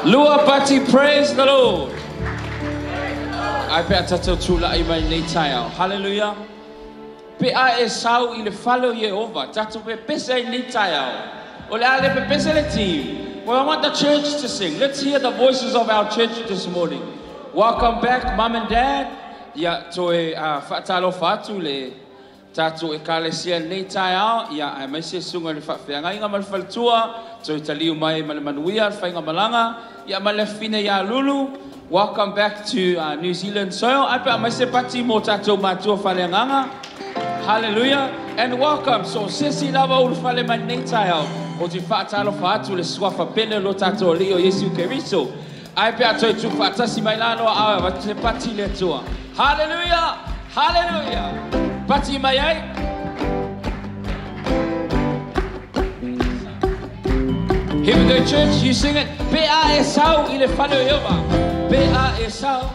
Lua Pati, praise the Lord. I pe atato tula I mai nei taia. Hallelujah. Pe a e sau I le follow Jehovah. Tato pe pese nei taia. Ole ale pe pese le team. Well, I want the church to sing. Let's hear the voices of our church this morning. Welcome back, Mom and Dad. Ya toe fatalo fatu le tato e kalesia nei taia. Ya ai mai se sunga le fa'afeanga inga mal faltua. Toe taliu mai mal manuia fainga malanga. Ya malefine ya lulu. Welcome back to New Zealand soil. I bet I say pati mo tato matua faleanganga. Hallelujah. And welcome. So sisi lava ul fale manetao. O ti fatalo fatu le swafa pene lo tato leo Yesu Keriso. I bet I tu fatasi mailano awa te pati le tua. Hallelujah. Hallelujah. Pati mayai. Here we go, church. You sing it. P.A. Esau ile fale Jehovah. P.A. Esau.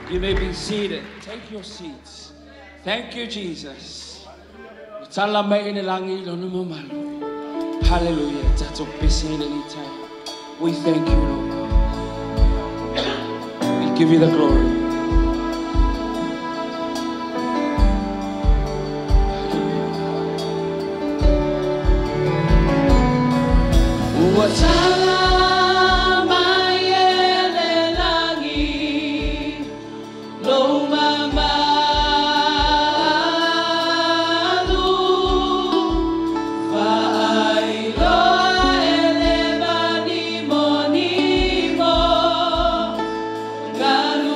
You may be seated. Take your seats. Thank you, Jesus. Hallelujah. We thank you, Lord. We give you the glory. Galu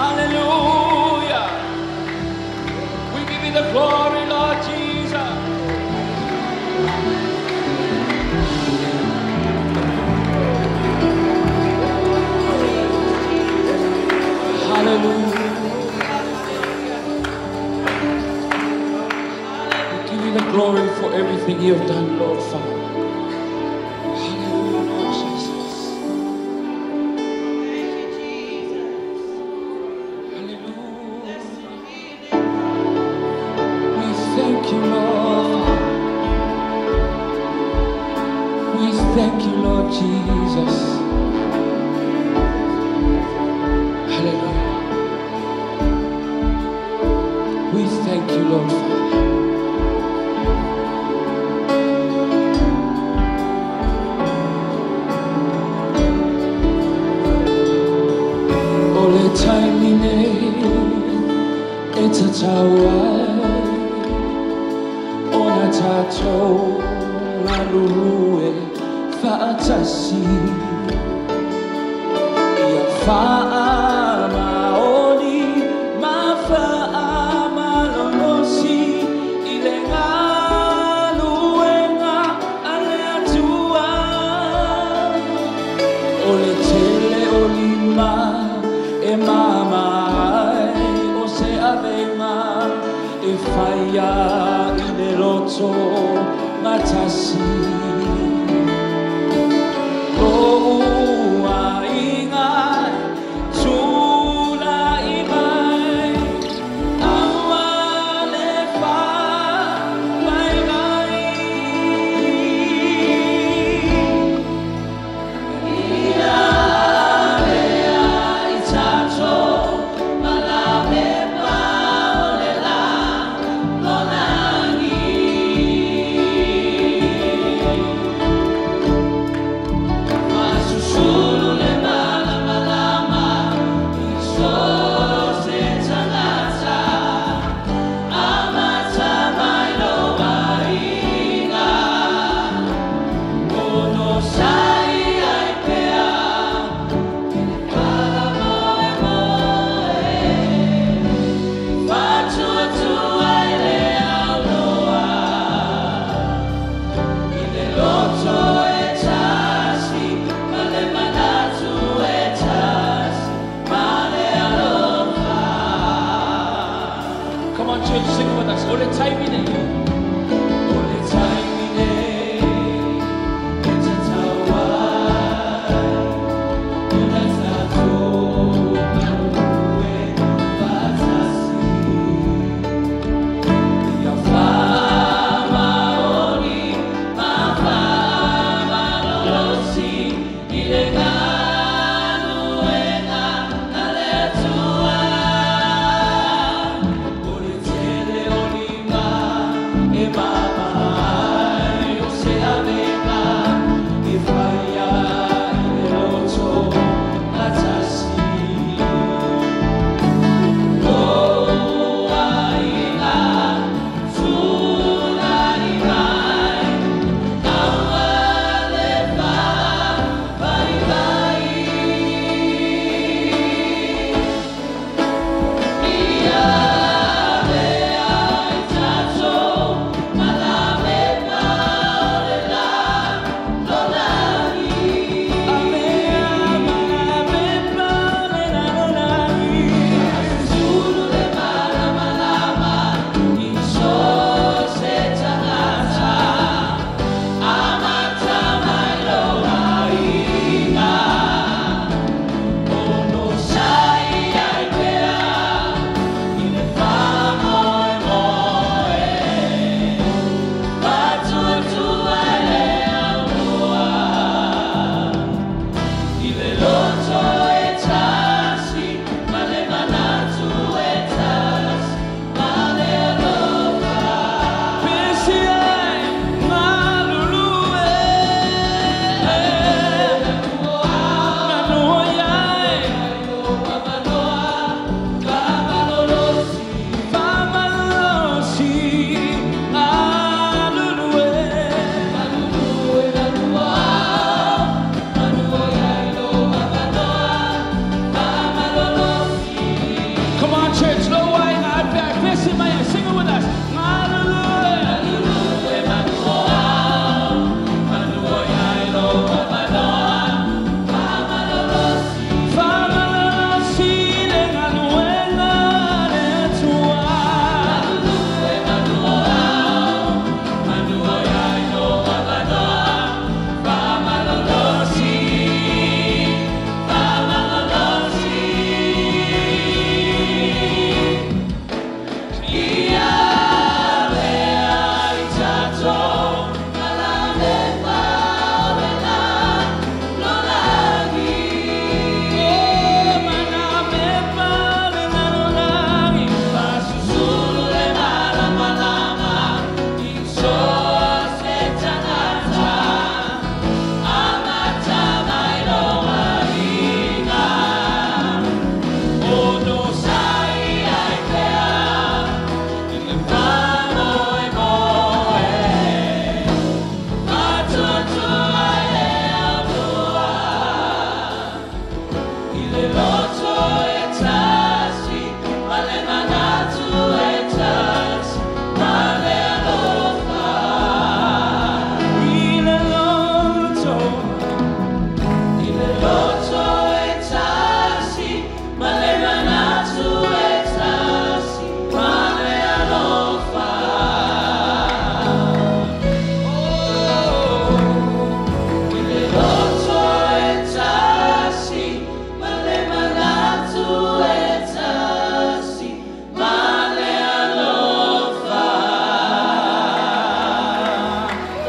Hallelujah. We give you the glory, Lord Jesus. Hallelujah. We give you the glory for everything you have done, Lord Father. Hallelujah, Lord Jesus. Hallelujah. We thank you, Lord. We thank you, Lord Jesus. Hallelujah. We thank you, Lord Father. Ole taimine e tataua ona tatou na lulue fa'atasi ia fa'amaoni ma fa'amalonosi i le galuenga ale atua o le tele o lima e mamai o se avenga e faia i le roto matasi o ua inga tula i mai aua le fa mai mai ia lea i tato malame pa o le la lonani Susu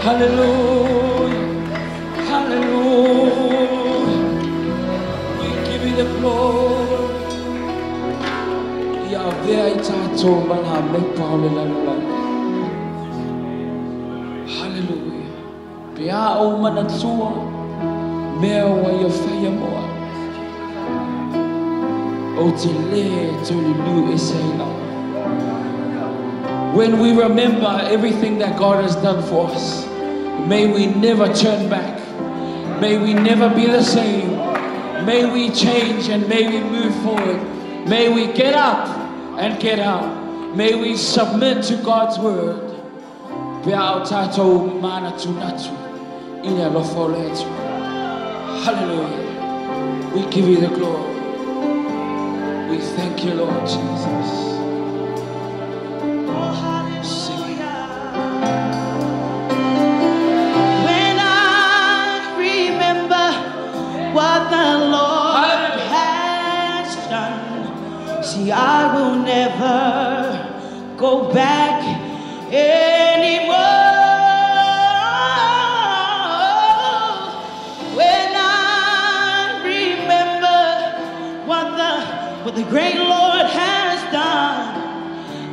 Hallelujah. Hallelujah. We give you the glory. Yahweh itato malame paule lalala. Hallelujah. Pia o manatsua mea wa yafaya moa. O tele to lu esaila. When we remember everything that God has done for us, may we never turn back. May we never be the same. May we change and may we move forward. May we get up and get out. May we submit to God's word. Hallelujah. We give you the glory. We thank you, Lord Jesus. What the Lord has done, see, I will never go back anymore. When I remember what the great Lord has done,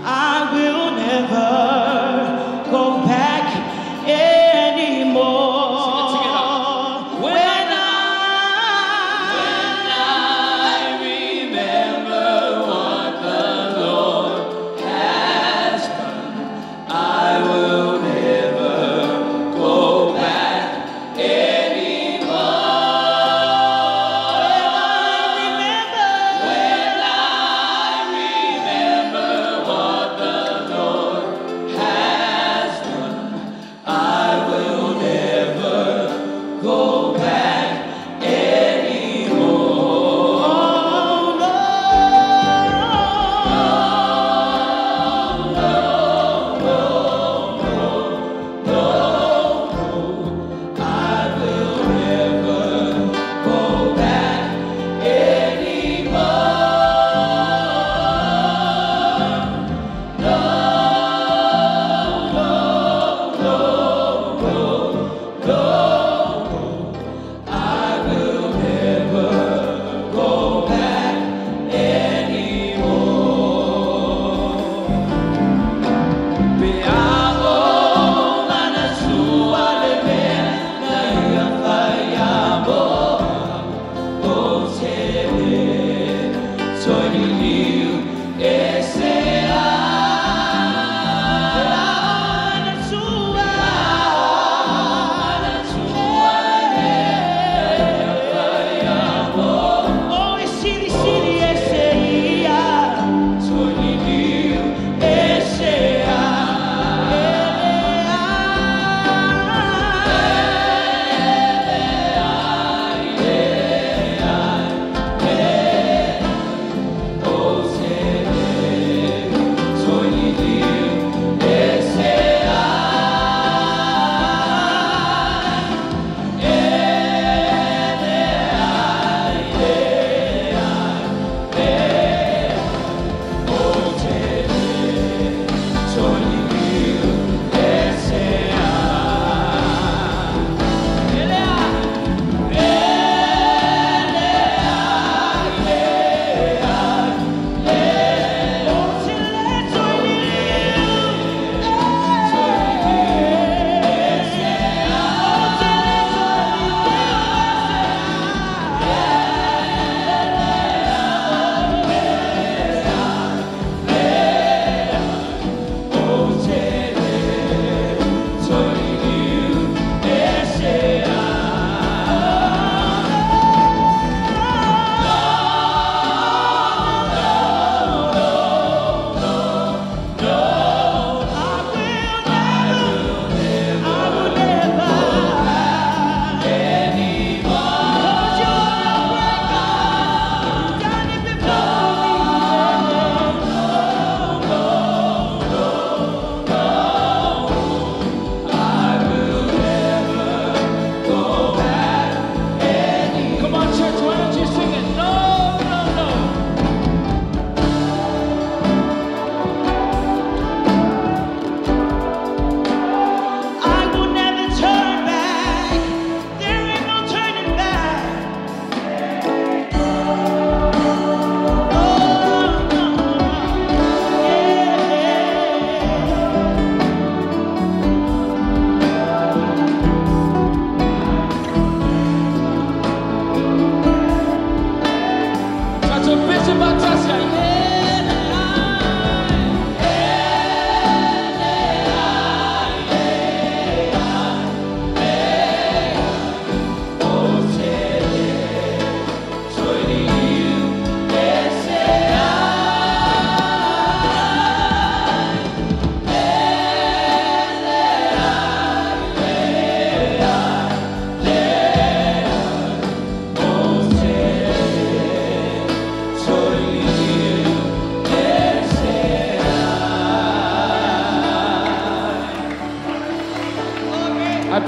I will never go back anymore.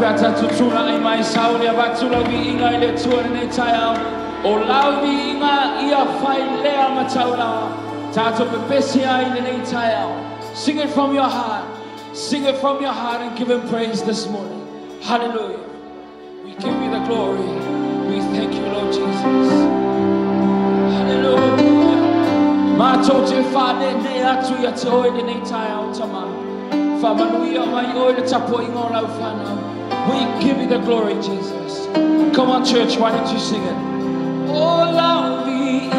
Pata tutula ai mai sauli abatula vi inga ile tua nei taiao o lau vi inga ia fai lea mataula tato pepesi ai nei taiao. Sing it from your heart. Sing it from your heart and give him praise this morning. Hallelujah. We give you the glory. We thank you, Lord Jesus. Hallelujah. Ma tote fa ne atu ya te oi nei taiao tama. Fa manuia mai oi le tapo inga lau fana. We give you the glory, Jesus. Come on, church, why don't you sing it? Oh, love me,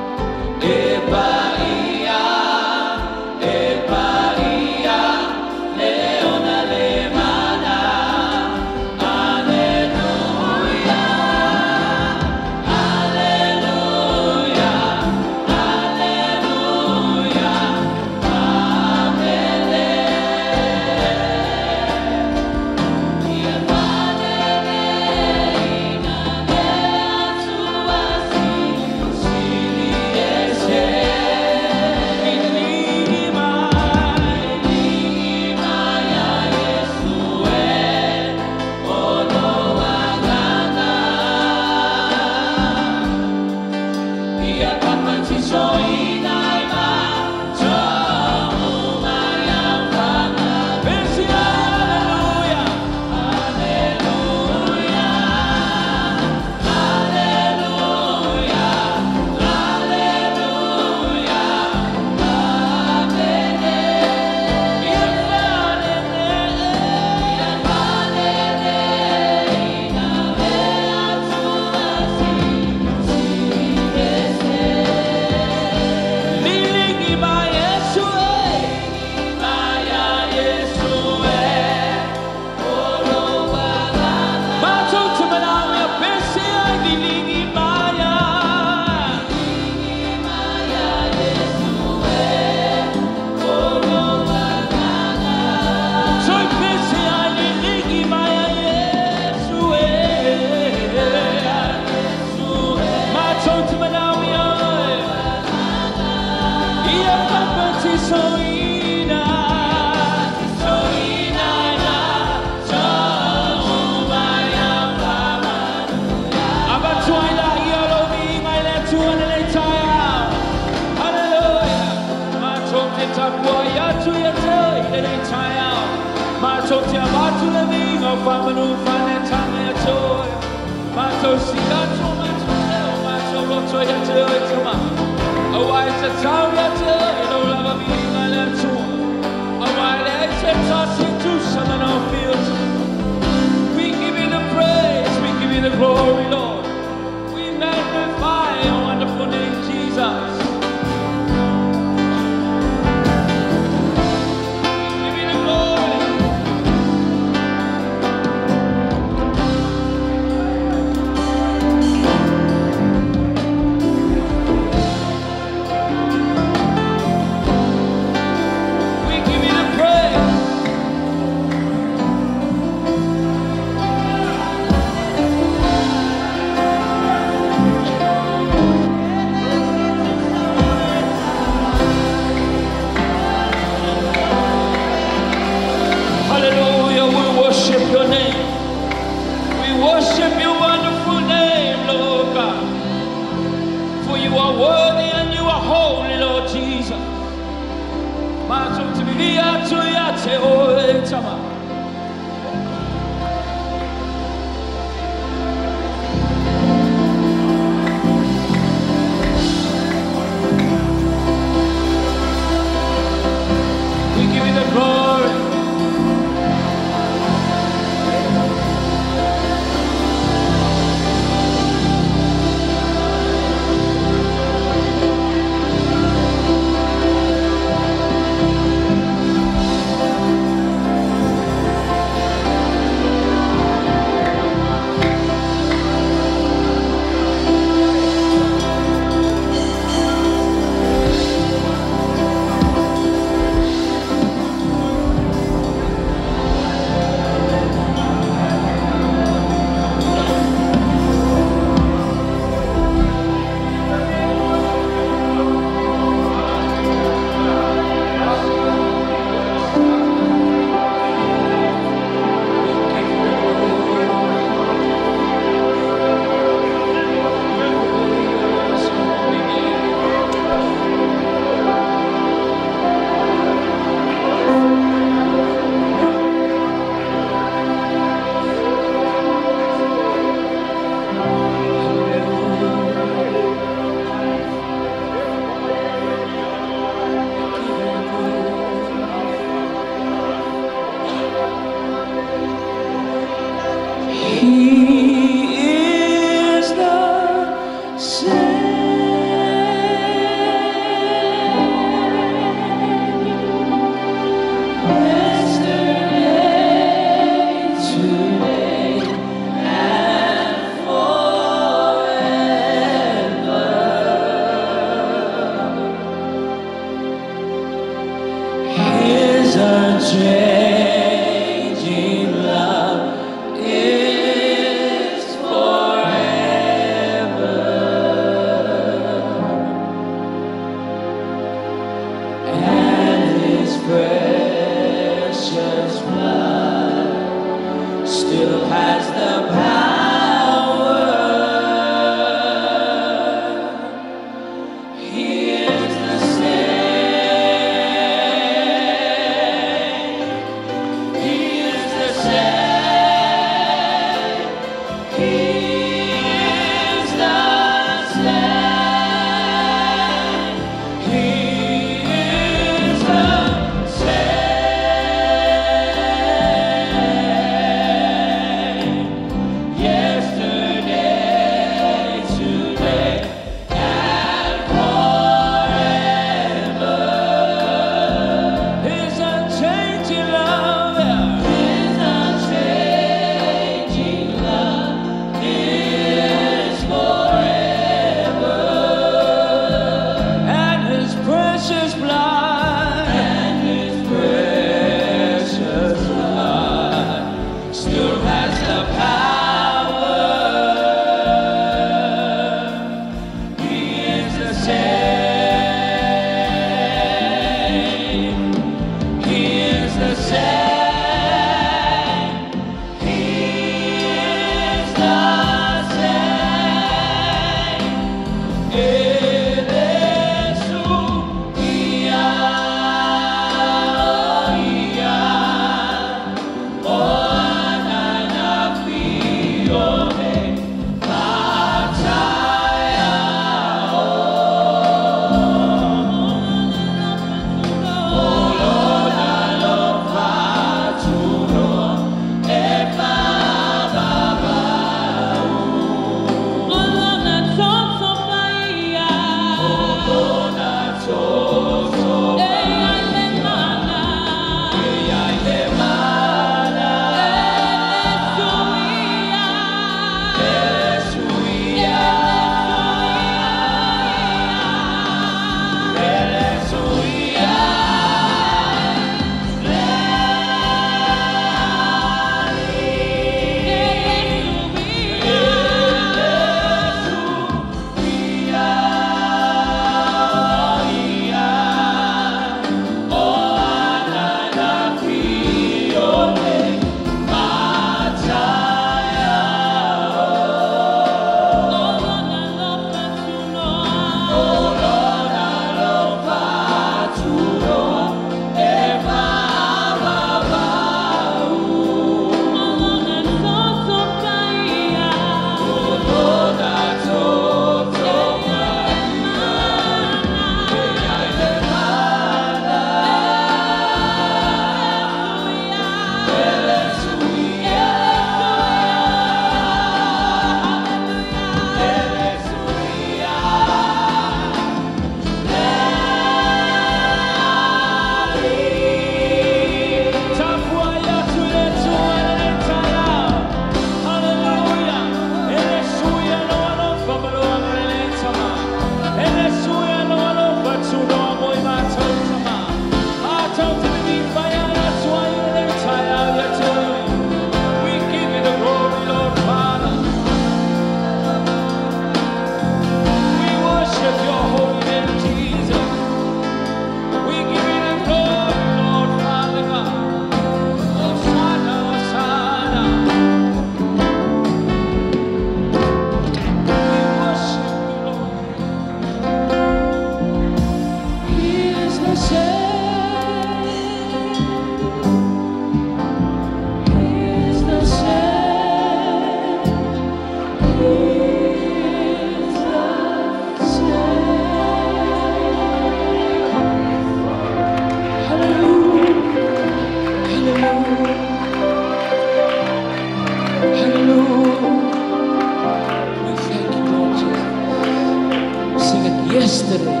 yesterday.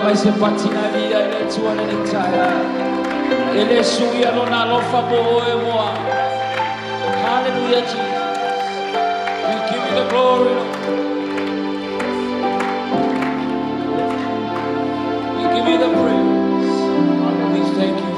Mai se patina via e le tue nell'Italia e le sue non hanno favore e moa. Hallelujah, Jesus. We give you the glory, Lord. We give you the praise. We thank you.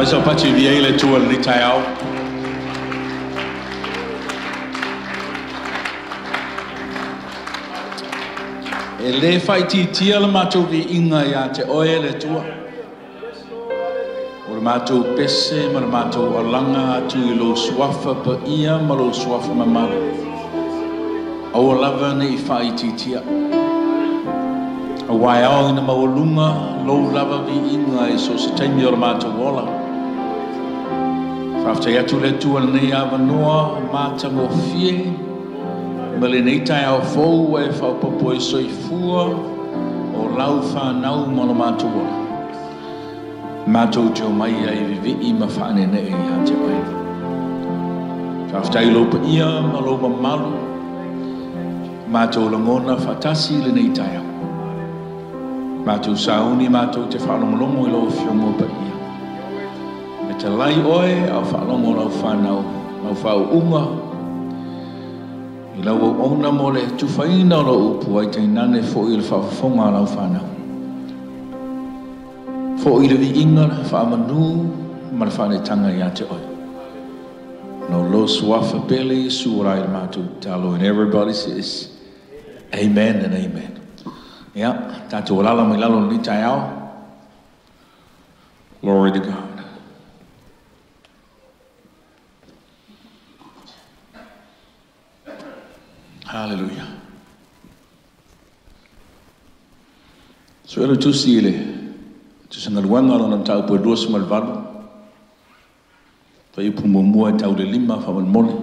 So pachi via le tua ni taiao. E le fai ti tia le matou vi inga ia te oe le tua. O le matou pese ma le matou alanga atu I lo suafa pa ia ma lo suafa mamala. O lava ne I fai ti tia. A wai au ina maulunga lo lava vi inga I so se taimi o le matou ola. After ya tu le tu nei ava noa mata mo fie ma le nei tai au fou e fa popo e soifua o lau fa nau ma lo matu ola matou te o mai ai vivi I ma whaane ne e ha te mai after I lopa ia ma lo ma malu matou langona fatasi le nei tai au matou sauni matou te whalongolongo I lo fiongo pa ia te lai oe au whaalongo lau whanau lau whau unga I lau au ona mo le tuwhaina o lau upu ai te nane fo I le whawhonga lau whanau fo I le vi inga whaamanu ma le whanetanga I ate oe no lo suafa pele surai le matu talo and everybody says amen and amen tatu walala mai lalo ni tai au glory to God. Hallelujah. So ela tu sile, tu sangal wanga lona tau po dos mal valu. Fa ipu mo tau le lima fa mal mole.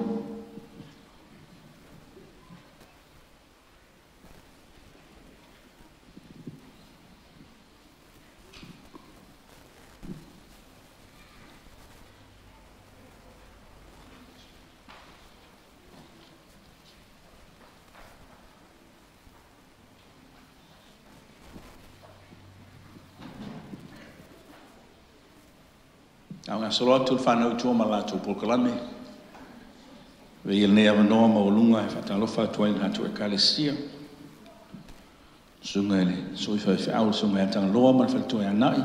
Nga solo atu le whanau tua ma lātou pokalame. Vei il nea manoa ma o lunga e whatalofa tua in hatu e kalesia. Sunga ele, soi whai whiau sunga e tanga loa ma le whaitua e anai.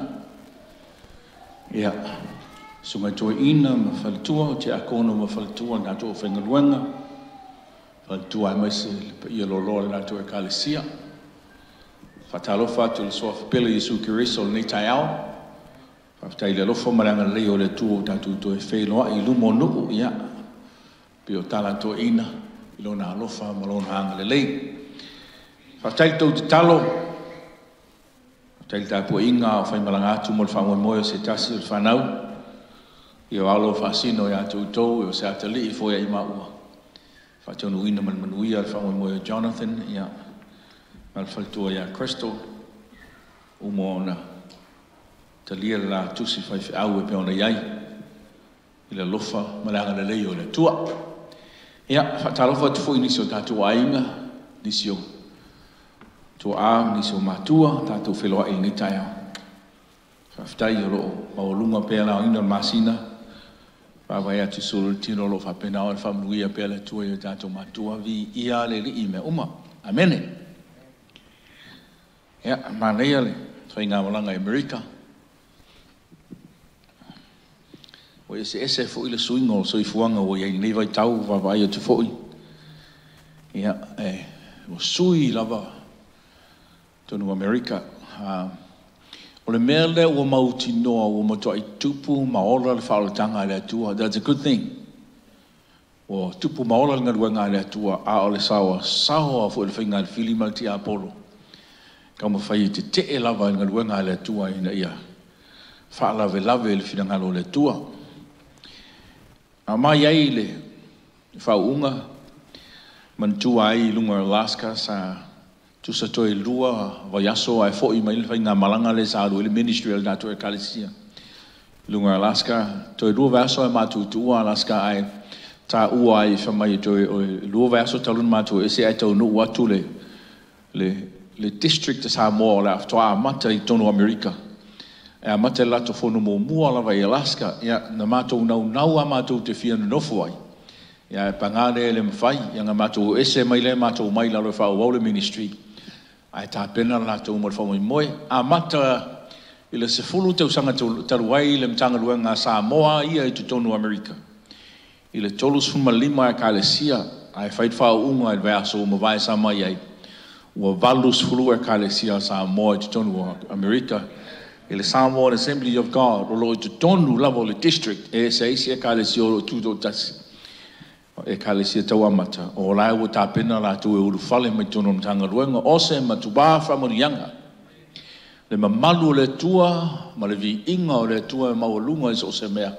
Ia, Sunga to ina ma faltua te akono ma faltua na to whengaluenga. Faltua ai maise pa ia lolo na to e kalesia. Fatalofa to le sofa pele Yesu Kiriso ni taiao. Fatai le lofo maranga leo le tuo tatu to e wheloa I lumo nuku ia. Pio tala to ina ilona alofa malona hanga le lei. Fatai to te talo. Fatai tapu inga o whai malanga atu mo le whangoe moe se tasi o le whanau. Io alo fasino ya tu to io se atali fo ya ima ua fa no ina man manuia fa mo Jonathan ya al faltua ya Crystal umona talia la tu si fa au pe ona yai ila lofa malanga le leo le tua ya fa talo fa tu fo inisio tatu ainga disio tu a nisio matua tatu felo ai ni taia fa ftai ro maulunga pe la ina masina Papa ia tu solo tino lo fa pena o fa muia pela tua ia tato matua vi ia le li me uma amen ya manea le fainga malanga America o ese fo ile swingo so ifuanga o ia nei vai tau va vai tu foi ya o sui lava to no America o le mea lea ua mauti noa ua matua I tupu maola le whaalatanga le atua. That's a good thing. O tupu maola le ngaruanga le atua a o le sawa a fu le whainga le whili mauti a polo. Ka ma whai te te lava le ngaruanga le atua ina ia. Whaalawe lave le whingalo le atua. A mai ai le whaunga mantua ai lunga Alaska sa tu sa toi lua vai aso ai fo I mai le nga malanga le sa le ministry al datu e kalesia lunga Alaska toi lua vai aso ma tu Alaska ai ta ua ai fa mai toi lua vai aso talun ma tu ese ai tau no watu le district sa mo la toa mata I tonu America e mata la to fo no mo mua la vai Alaska ya na ma tu nau ma tu te fia no fo ai ya pangale le mfai ya ma tu ese mai le ma tu mai la lo fa o le ministry ai ta pena la to mo fo moi a mata ile se fulu te usanga taruai le mtanga luenga Samoa ia I tonu America ile tolus fuma lima ka le sia ai fight fa unga al verso mo vai sa mai ai o valus fulu ka le sia Samoa I tonu America ile Samoa Assembly of God o lo I tonu level le district e se sia ka le sia o tuto tas e kalesia tau amata o lai o tapena la tu e uru fale mai tono mtanga ruenga o se matuba fra morianga le mamalu le tua ma le vi inga o le tua e maulunga o se mea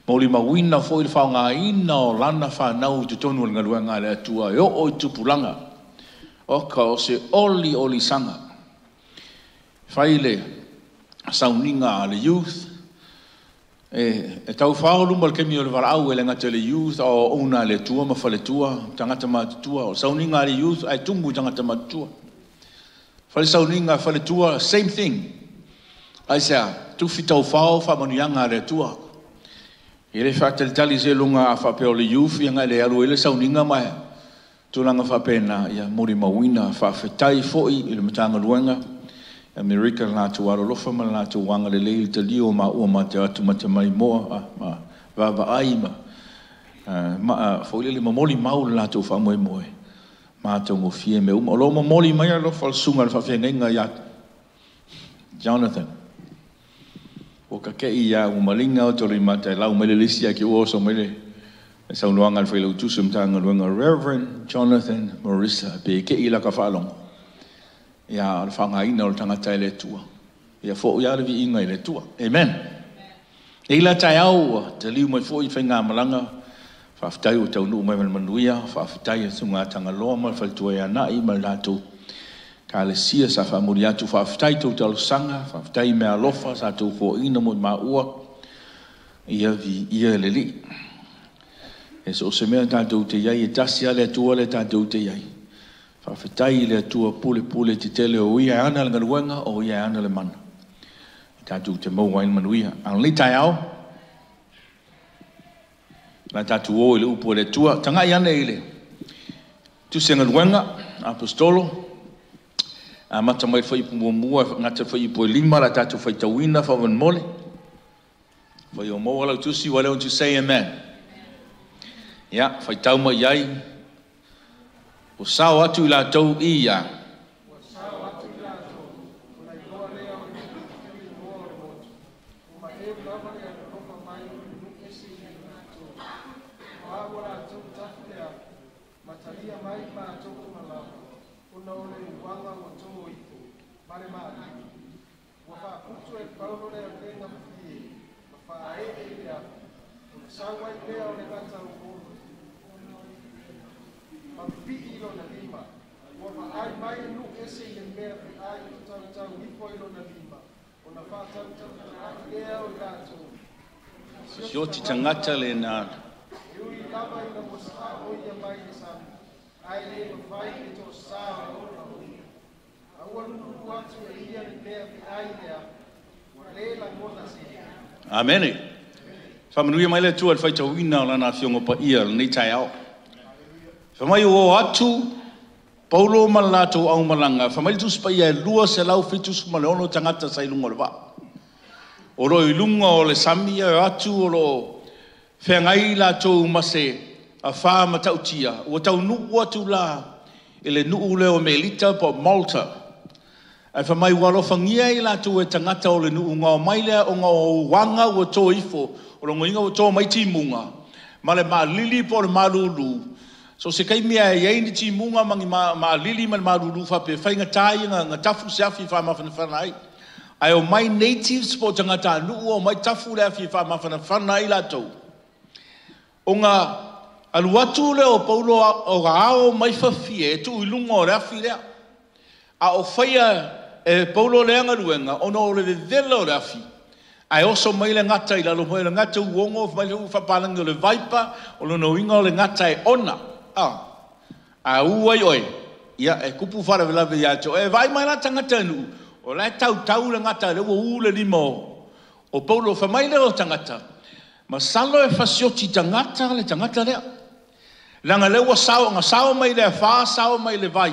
mauli mawina fo il whaunga ina o lana whanau tu tonu o ngaruenga le tua e o tupulanga o ka o se oli sanga whaile Sauniga le youth e tau whaolu mal kemi o le varau e le ngata le youth o una le tua ma fale tua tangata ma tua o Sauniga le youth ai tungu tangata ma tua fale Sauniga fale tua same thing ai sa tu fitau whao whamanianga le tua e le whatel tali se lunga a whapeo le youth ianga le alu e le Sauniga mai tulanga whapena ia mori mawina whawhetai foi i le matanga luenga America la tu aro lofa ma la tu wanga le lei te lio ma o ma te atu mata mai moa ma va ai ma fo le mamoli mau la tu fa moe ma te mo fie me o lo mamoli mai lo fa sunga fa fe ngai ya Jonathan o ka ke ia o malinga o tori mata la o mele lisia ki o so mele sa luanga al felo tu sum tanga luanga Reverend Jonathan Marissa be ke ila ka fa long ya al fanga ina o tangata le tua ya fo ya le vi inga le tua amen e la tai au te liu mai fo I whainga malanga fa ftai o tau nu mai manuia fa ftai sunga tanga loa mal fal tua ya na I mal latu ka le sia sa fa muri atu fa ftai to tau sanga fa ftai me alofa sa tu fo ina mo ma ua ia vi ia le li e so se me ta tu te ia tasia le tua le ta tu te ia Whawhetai le tua pule te tele o ia ana le ngaruanga o ia ana le mana. Tātou te mauain manuia. Ang li tai au. La tātou o le upo le tua. Tanga i ana ele. Tu se ngaruanga, apostolo. A mata mai whai mua ngata whai po lima la tātou whai tawina whawan mole. For your more to see, why don't you say amen? Yeah, fai tau mai ai. O sao atu la tau ia. Sioti tangata le na Amen. Whamanuia mai le tua al whaita wina o lana whiongo pa ia ni tai ao. Whamai o atu Paulo malato au malanga. Whamai tu spa ia lua se lau fitu sumale ono tangata sa ilunga le wa. O ro ilunga o le sami o atu o lo whengai la tau mase a wha matautia. O tau nuu atu la ele nuu leo Melita po Malta. Ai whamai walofangia i la tau e tangata o le nuu ngā mailea o ngā wanga o tō ifo. O rongo inga o tō mai timunga. Ma le maa lili po le maa lulu. So se kai mea e ei ni timunga mangi maa lili ma le maa lulu whape. Whainga tai nga tafu se afi wha mawhana whanai. Ai o mai natives po tangata nuu o mai tafu le afi wha mawhana whanai la tau. O ngā aluatu le o Paulo o ao mai whawhie e tu ilunga o reafi lea. A o whaia e Paulo leanga ruenga ono o le vela o reafi. Ai oso mai le ngata i lalo mai le ngata uongo mai le uwhapalangi o le vaipa o le noinga o le ngata e ona. A uai oi. Ia e kupu whara velawe ia to. E vai mai la tangata nu. O lai tau le ngata le ua le lima o Paulo whamai le o tangata. Ma salo e whasioti tangata le tangata lea. Langa le ua sao, nga sao mai le wha, sao mai le vai.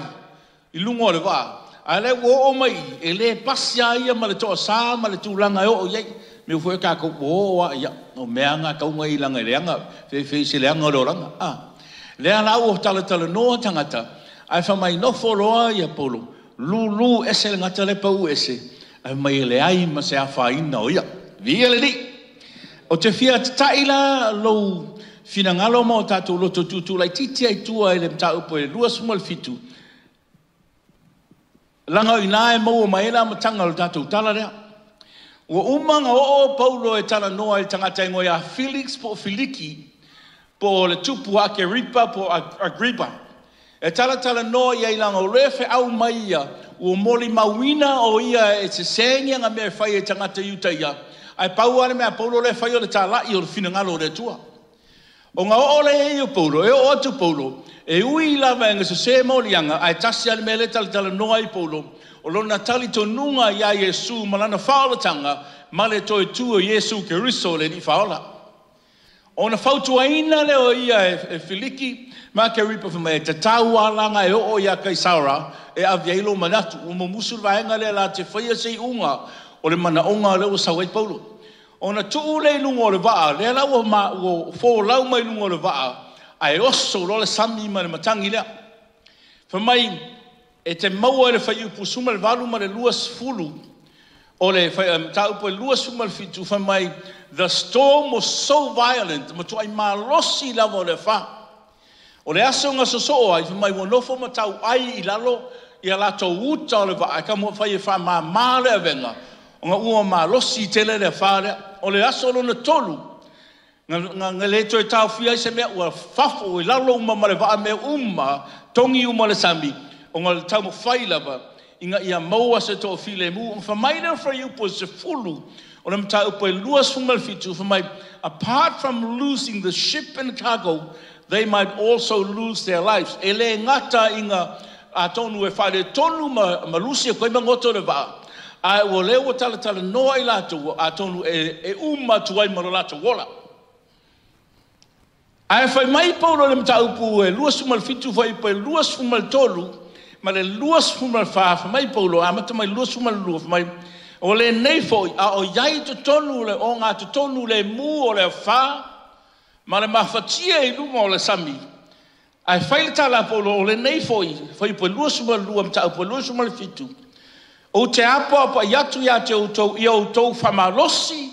I lungo le wā. A le ua o mai, e le pasia ia ma le toa sā, ma le tūlanga e o iei. Me ufue kā kou o wa ia. O mea ngā kaunga i langa i leanga. Whewhi se leanga o ranga. Lea lau o tala noa tangata. Ai whamai no whoroa ia Paulo. Lulu ese le ngata le pau ese. Ai mai le ai ma se a whaina o ia. Via le di. O te whia taila lou whina ngalo mo tātou loto tutu lai titi ai tua ele mta upo e lua sumal fitu. Langa i nae mau o maela matanga lo tātou tala rea. Ua umanga o Paulo e tala noa i tangata ingo ia Felix po Filiki po le tupu ake ripa po Agrippa. E tala noa ia ilanga o refe au mai ia ua moli mawina o ia e se sengia nga mea whai e tangata iuta ia. Ai pau ane mea Paulo le whai o le tāla i o le whina ngalo le tua. O ngā o le e o Paulo, e o atu Paulo, e ui lava e ngasa se maulianga, ai tasi ane mea le tala noa i Paulo, o lona tali to nunga ia Yesu malana whaolatanga, ma le toi tua Yesu ke riso le ni whaola. O na whautua ina le o ia e Filiki, ma ke ripa whamai, te tau alanga e o ia kai saura, e aviailo manatu, o mo musul vaenga le la te whaia sei unga, o le mana onga le o sawai Paulo. O na tuu le lungo le waa, le lau o fo lau mai lungo le waa, ai oso lo le sami ma le matangi lea. Whamai, e te maua le whai upu suma le walu ma le luas fulu, o le ta upu e luas suma le fitu, whamai, the storm was so violent, ma tu ai malosi lava o le wha. O le aso nga soso ai, whamai, wa nofo ma tau ai i lalo, i a lato uta o le waa, ka mua whai e wha ma le avenga, o nga ua malosi tele le wha o le aso lona tolu. Nga le toi tau fia se mea ua fafo i lalo ma le waa mea tongi le sami. O nga le tau mo whai lava, inga ia maua se tō file mu. O whamai na whai upo se fulu, o le mta upo e luas fumal fitu, whamai, apart from losing the ship and cargo, they might also lose their lives. E le ngata inga a tonu e whare tonu ma lusia koe mangoto le waa. Ai o leo tala noa i lato a tonu e tuai maro lato wola. Ai whai mai Paulo le mta upu e luas fumal fitu whai pa e luas fumal tolu, ma le luas fumal wha mai Paulo, a mata mai luas fumal lua, mai O le nei foi, a o iai to tonu le o ngā to tonu le mu o le wha, ma le mawhatia I lunga o le sami. Ai whaile tala polo o le nei foi, whai po lua suma lua mta po lua suma le fitu. O te apa I atu ia te outou, I outou whamalosi,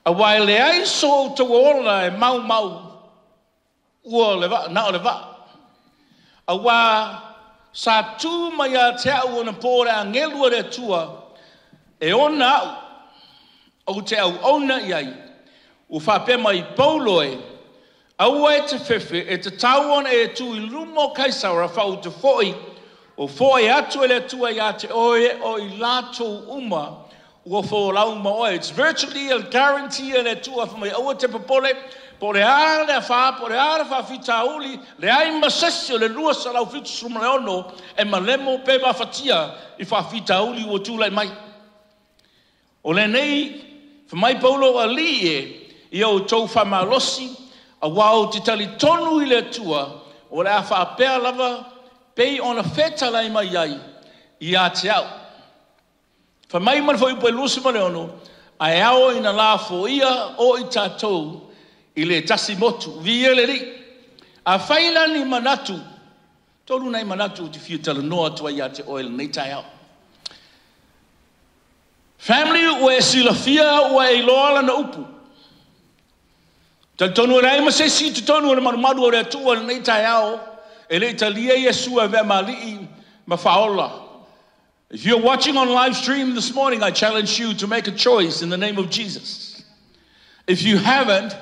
a wai le ai so outou ola e mau mau, ua le va, na o le va. A wā sa tū mai a te au o na pōre a ngelua le tua, e ona au te au ona iai u whape mai paulo e aua e te whewhe e te tauana e tu I lumo kaisara whau te whoi o whoi atu e le tua ia te oe o I lātou uma ua whōlau ma oe. It's virtually a guarantee e le tua whamai aua te papole po le ara le wha, po le ara wha whita uli le ai masesi o le lua salau whitu suma le ono e ma lemo pe ma whatia I wha whita uli ua tūlai mai. O le nei, whamai paulo a li I au tau whamalosi, a wau te tali tonu I le tua, o le a whaapea lava, pei ona wheta lai mai ai, I a te au. Whamai man whai pai lusi ma le ono, a e ao ina la fo ia o I tātou, I le tasi motu, vi ele ri. A whaila ni manatu, tolu nei manatu te whiu tala noa tua I a te oil nei tai au. Family ua e silafia ua e loala na upu. Tal tonu rai ma se si tu tonu le maru o le atua le nei tai ao e le italia Yesua ve mali'i ma faola. If you're watching on live stream this morning, I challenge you to make a choice in the name of Jesus. If you haven't,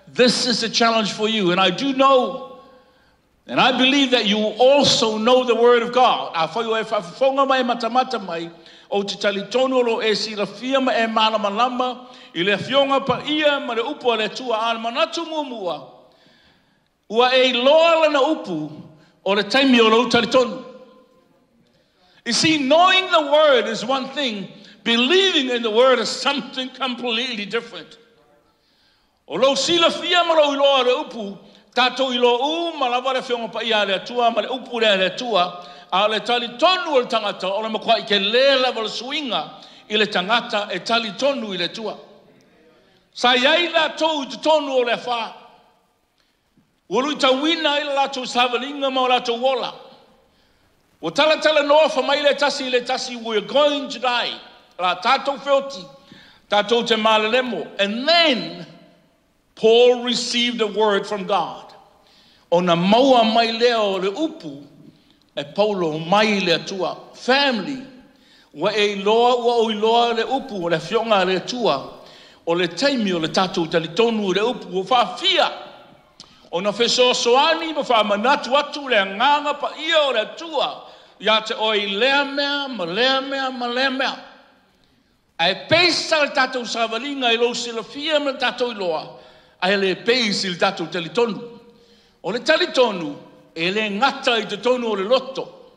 this is a challenge for you. And I do know, and I believe that you also know the Word of God. A whai e whawhonga mai matamata mai, o te tali tonolo e si la fia ma e mana malama I le fionga pa ia ma le upu le tua an manatu mumua ua e loa na upu o le taimi o lo tali tonu. You see, knowing the word is one thing, believing in the word is something completely different. O lo si la fia ma lo loa le upu tato I lo ma la vale fionga pa ia le tua ma le upu le tua a le tali tonu o le tangata o le makua I ke le level swinga I le tangata e tali tonu I le tua. Sa iai la tou te tonu o le wha. Ulu I tawina I la tou savalinga ma o la tou wola. O tala noa whamai le tasi, we're going to die. La tatou whioti, tatou te malelemo. And then, Paul received a word from God. O na maua mai leo le upu, e paulo mai le atua. Family, wa e loa, wa o I loa le upu, o le fionga le atua, o le taimi o le tatou talitonu le upu, o whawhia. O na whesoasoani, ma whamanatu atu le nganga pa ia o le atua, ia te oi lea mea, ma lea mea, ma lea mea. Ai peisa le tatou savalinga I lo silafia ma le tatou I loa, ai le peisi le tatou talitonu. O le talitonu, e le ngata I te tonu o le loto.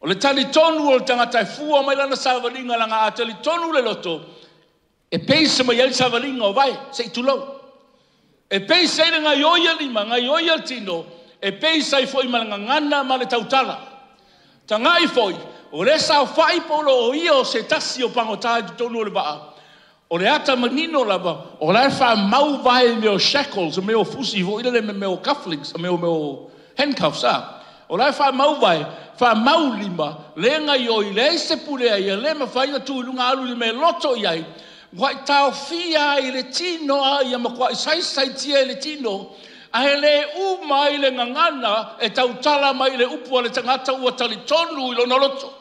O le talitonu o le tangata fua mai lana savalinga langa a talitonu le loto, e peisa mai el savalinga o vai, se I tulau. E peisa I ngai oia lima, ngai oia tino, e peisa I foi malangangana ma le tautala. Ta ngai foi, o le sa fai polo o ia o se tasi o pangotai te tonu o le waa. O le ata manino lava, o le wha mau vai meo shackles, o meo fusi, o ile me meo cufflinks, o meo handcuffs, o le wha mau vai, wha mau lima, le ngai o I le se pulea ia, le ma whaina tu lunga alu me loto iai, wai tau fia I le tino a ia ma kwa sai tia I le tino, a he le uma I le ngangana e tau tala mai le upu a le tangata ua tali tonu I lo na loto.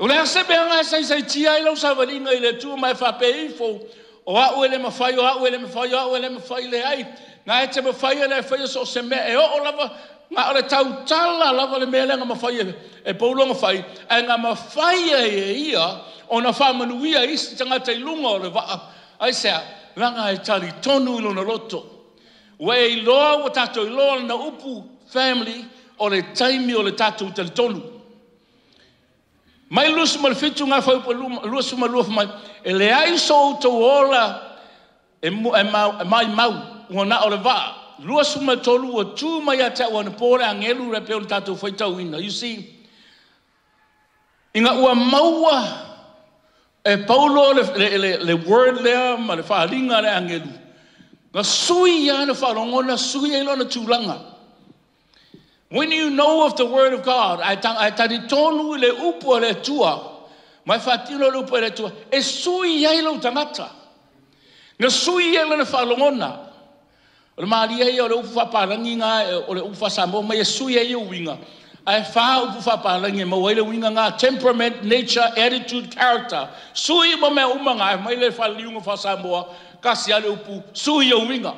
O le ase beanga sai tia I lo savalinga I le tu mai whape ifo, o au ele mawhai, o au ele mawhai, o au ele mawhai le ai, nga e te mawhai ele whai so se mea, e o lava, nga o le tau tala lava le mea lenga mawhai e paulonga whai, e nga mawhai e ia, o na whamanuia isi tangata I lunga o le waa, ai sea, langa e tali tonu ilo na loto. Ue I loa o tatou I loa na upu family o le taimi o le tatou tali tonu. Mai lusu ma le fitu ngā whaupa lusu ma luafa mai, e le aiso tau ola e mai mau, ua na o le waa. Lusu ma tolu o tū mai a te ua na pōre a ngelu re pe o le tatou whaitau ina. You see, Inga ua maua e Paulo le word lea ma le whaalinga le angelu. Nga sui ia na whalongona, sui ia na tūlanga. When you know of the word of God, ai tari tonu le upo le tua, mai whatino le upo le tua, e sui ia ilo tangata. Nga sui ia na whalongona. O le maria ia o le upo whaparangi ngā, o le upo Samoa, mai e sui ia ia winga. Ai wha upu whaparangi, ma waile winga ngā, temperament, nature, attitude, character. Sui ma mea umanga, mai le whaliunga wha Samoa, kasi ale upu, sui ia winga.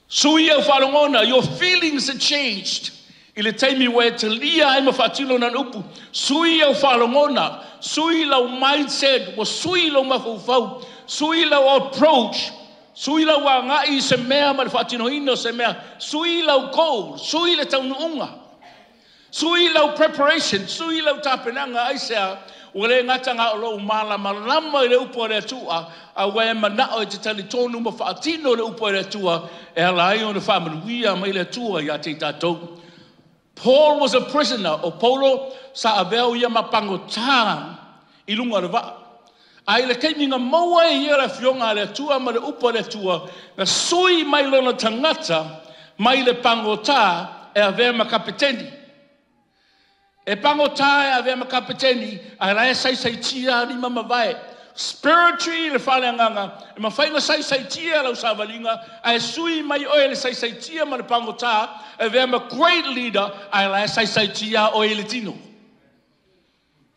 Sui ia whalongona, your feelings have changed. Ile taimi wea te lia ai ma whatilo nan upu. Sui ia whalongona, sui lau mindset, wa sui lau mawhau, sui lau approach, sui lau a ngai se mea ma le whatino ino se mea, sui lau goal, sui le taunuunga, sui lau preparation, sui lau tapenanga ai sea, o le ngata ngā o lau mala malama i le upo le tua, a wea manao i te tali tonu ma whaatino le upo le tua, e ala ai o le whamanuia mai le tua i a te tātou. Paul was a prisoner, o Paulo sa aveo ia mapango tā i lunga le waa. Ai le keiminga maua e ia le fionga le tua ma le upo le tua, na sui mai lona tangata, mai le pango tā e avea ma kapiteni. E pango tā e avea ma kapiteni, ai la e sai tia ni mama vai. Spiritually le whale anganga, e ma whainga sai tia lau savalinga, ai sui mai oe le sai tia ma le pango tā, e avea ma great leader, ai la e sai tia oe le tino.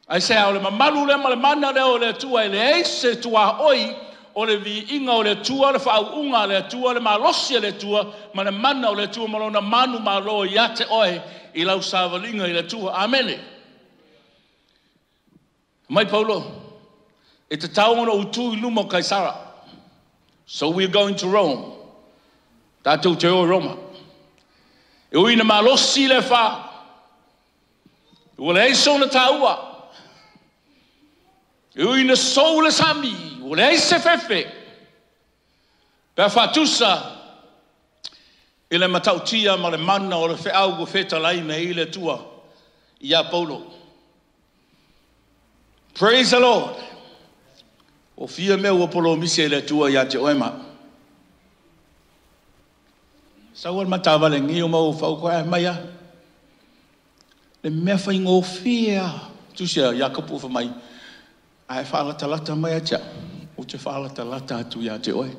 Ai se au le mamalu le ma le mana le o le tua, e le eise tua oi, o le vi inga o le tua, le whau unga le tua, le malosia le tua, ma le mana o le tua, ma lona manu ma lo i ate oe, i lau savalinga i le tua. Amene. Mai Paulo, e te taonga o tu i luma o Kaisara. So we're going to Rome. Tātou te o Roma. E uina malosi le wha. E o le eiso na taua. E uina sou le sami. O le eise fefe. Pea whatusa. I le matautia ma le mana o le whiau go wheta lai me i le tua. Ia Paulo. Praise the Lord. O fia mea ua polo misi e le tua ia te oema. Saua le matawale ngi o mau whau koe mai a. Le mea whai ngō fia. Tusia ia kapu wha mai. Ai whalatalata mai a tia. O te whalatalata atu ia te oe.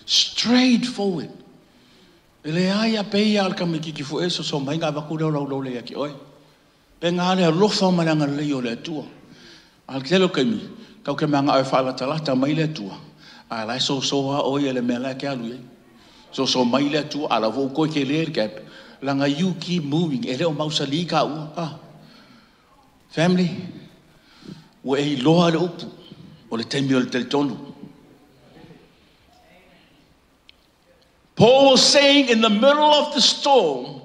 Straight forward. Ele ai a pei al ka miki ki fu eso so mai ngā waku rau le ia ki oe. Pe ngā rea lofa mananga lei o le tua. Al telo kaimi. Kau ke manga ai whalatalata mai le tua. A lai so soa oe ele mea lai ke alu e. So mai le tua ala vo koe ke le gap. Langa you keep moving. Ele o mausa li ka ua. Family. Ua e loa le upu. O le teimi o le teletonu. Paul was saying in the middle of the storm,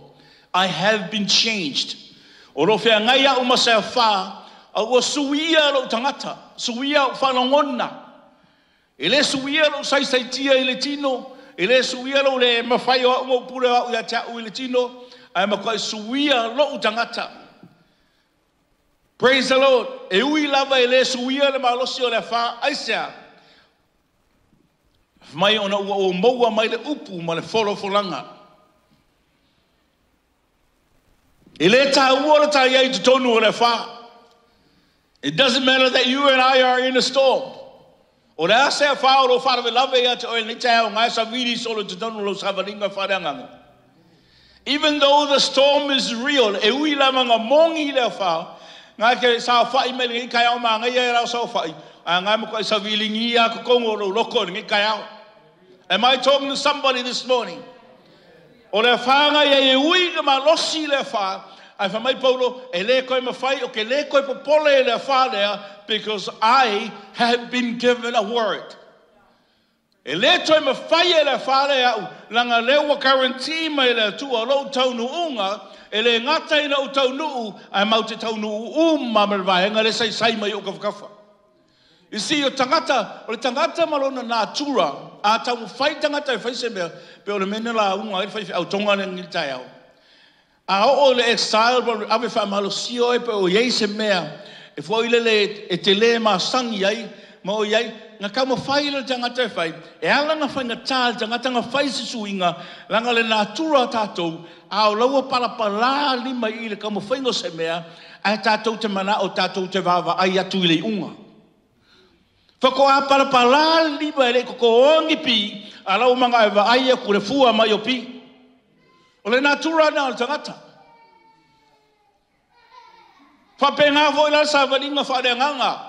I have been changed. O ro fea ngai a umasea wha, a ua suia lo tangata, suia o whanongona. E le suia lo saisaitia i le tino, e le suia lo le mawhai o ungo pure au ia tea u i le tino, a ma koe suia lo tangata. Praise the Lord. E ui lava e le suia le malosi o le wha, aisea. Mai ona ua o maua mai le upu ma le wholofolanga. E le tā ua le tā iai te tonu o le wha. It doesn't matter that you and I are in a storm. O le asea wha o lo wharawe lawe ia te oe ni te hao ngai sa viri solo te tonu lo savaringa whareanganga. Even though the storm is real, e ui lama ngā mongi le wha, ngai ke sa whai me le kai au maa ngai e rao sa whai, a ngai mo kai sa vilingi ia ko kongo lo loko ni kai au. Am I talking to somebody this morning? O le whanga e ui ka ma losi le wha, ai whamai Paulo, e le koe ma whai, o ke le koe popole e le wha lea, because I have been given a word. E le toi ma whai e le wha lea, langa lewa guarantee mai le tua lo taunu unga, e le ngata ina o taunu, ai mau te taunu ma marwahenga le sai mai o ka whakafa. You see, o le tangata malona nā tura, a tau whai tangata e whai se mea, pe o le mene la unga e whai au tonga ne ngi tai au. A o le exile ba ave fa malo sio e pe o ye se mea. E foi le e te le ma sangi ai mo ye nga ka mo fai le tanga te fai. E ala nga fai nga tal tanga tanga fai se suinga langa le natura tatou a o laua para pala lima i le ka mo fai no se mea a tatou te mana o tatou te vava ai atu i le unga. Whako a para pala lima le ko ongi pi a lau manga e va ai e kure fua mai o pi. O le natura na o tangata. Whapenga vo ila sa valinga whareanganga.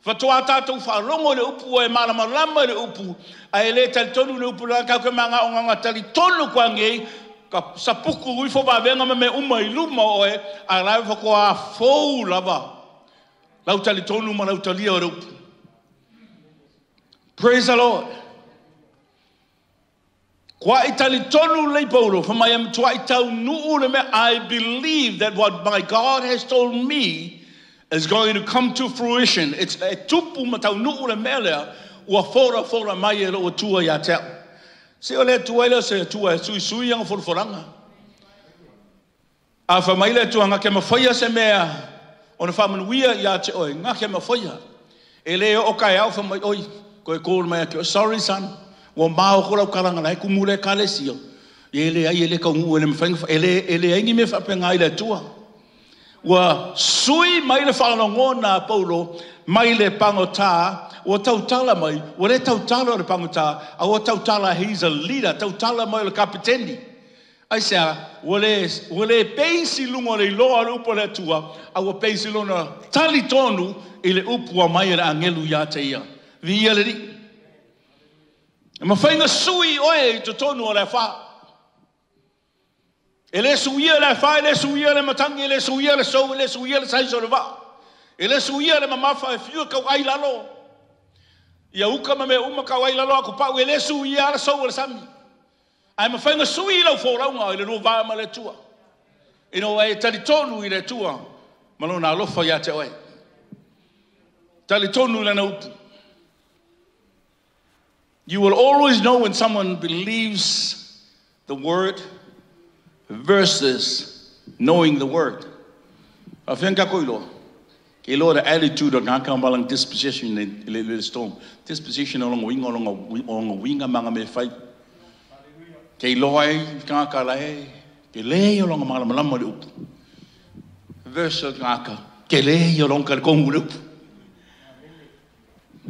Whatoa tātou wharongo le upu e marama lama le upu. A e le tali tonu le upu la kau ke manga o nganga tali tonu kwa ngei. Ka sapuku ui fo bavenga me uma i luma oe. A rai whako a fou lava. Lau tali tonu ma lau talia o le upu. Praise the Lord. I believe that what my God has told me is going to come to fruition. It's a tupu matau nuu le melea ua fora mai e lo tua ia teo. Se o le tua ele se tua sui anga foranga. A fa mai le tua nga ke mawhaia se mea o na whamanuia ia te oi nga ke mawhaia. E le o kai au fa mai oi koe kōr mai ake sorry son. Wa mau kora karanga lai ku mule kale sio. Ele ai ele ka ngu ele mfang ele ai ni me fa penga ile tua. Wa sui mai le fa ngona Paulo mai le pangota o tautala mai o le tautala le pangota a o tautala he's a leader tautala mai le kapiteni. Ai sa o le peisi lungo le loa upo le tua a o peisi lona tali tonu ile upu mai le angelu ya te ia. Vi ele ma whainga sui oe to tonu o le wha. E le suia le wha, e le suia le matangi, e le suia le sou, e le suia le saiso le wha. E le suia le mamafa e fiua kau ai lalo. Ia uka ma me uma kau ai lalo aku pau, e le suia le sou le sami. Ai ma whainga sui lau fōraunga, e le no vaa ma le tua. E no e tali tonu i le tua, ma no na alofa ia te oe. Tali tonu le na upu. You will always know when someone believes the word versus knowing the word. I think I koilo. Ke lo the attitude of ngaka disposition in the storm. Disposition along winga manga me fight. Ke lo ai ngaka lai ke le along manga malama le up. Versus ngaka ke le along ka kongu le up.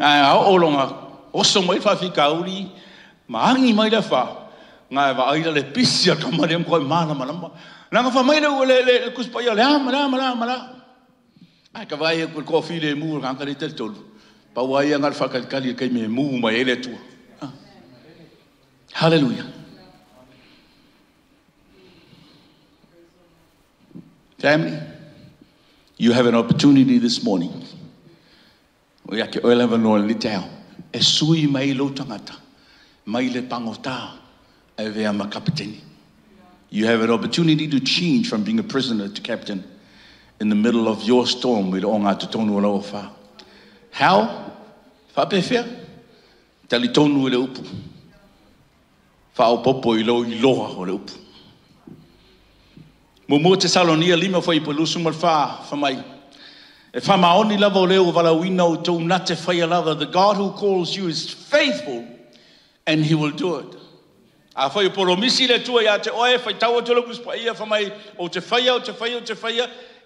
Ah olonga oso mai fa fika uri maangi mai le fa nga va ai le pisia ka mai ko mana nga fa mai le kuspa ya le mala ai ka vai ko fi le mu nga ka le tol pa wai nga fa ka kali kai me mu mai le tu hallelujah. Family, you have an opportunity this morning. O ya ke o le no le tao e sui mai lo tangata mai le pangota e vea ma kapiteni. You have an opportunity to change from being a prisoner to captain in the middle of your storm with onga to tonu lo fa. How? Fa pe fe tali tonu le upu fa o popo i loa o le upu. Mo te Salonia lima foi polusu mal fa mai. If I'm only love we know to not to fire love, the God who calls you is faithful and he will do it. A foi promisi le tua ya te oe fai tau te lopus pa ia fa mai o te fire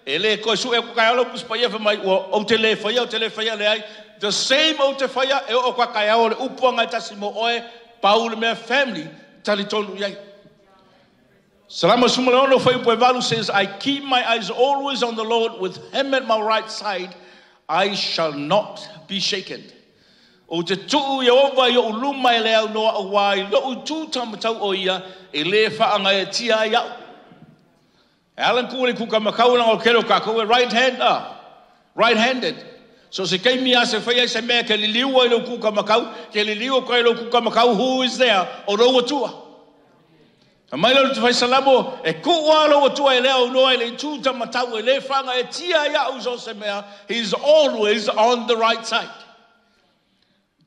ele ko su e ko kai lopus pa ia fa mai o te le fire le ai the same o te fire e o ka kai o le upuanga tasimo oe Paul me family talitonu ia. Salama Sumalono Faipuevalu says, I keep my eyes always on the Lord, with him at my right side, I shall not be shaken. O te tuu Yehova yo uluma e leo noa awai, lo utu tamatau o ia, e le whaanga e tia iau. Alan kule kuka makau na o kero kako, right-handed. So se keimi a se whaia se mea ke liliu ai lo kuka makau, ke liliu kai lo kuka makau, who is there? O roa tua. Mai lo te fai salamo e kualo o tua e leo noa le tu tamatau e le whanga e tia ia uso se mea. He's always on the right side.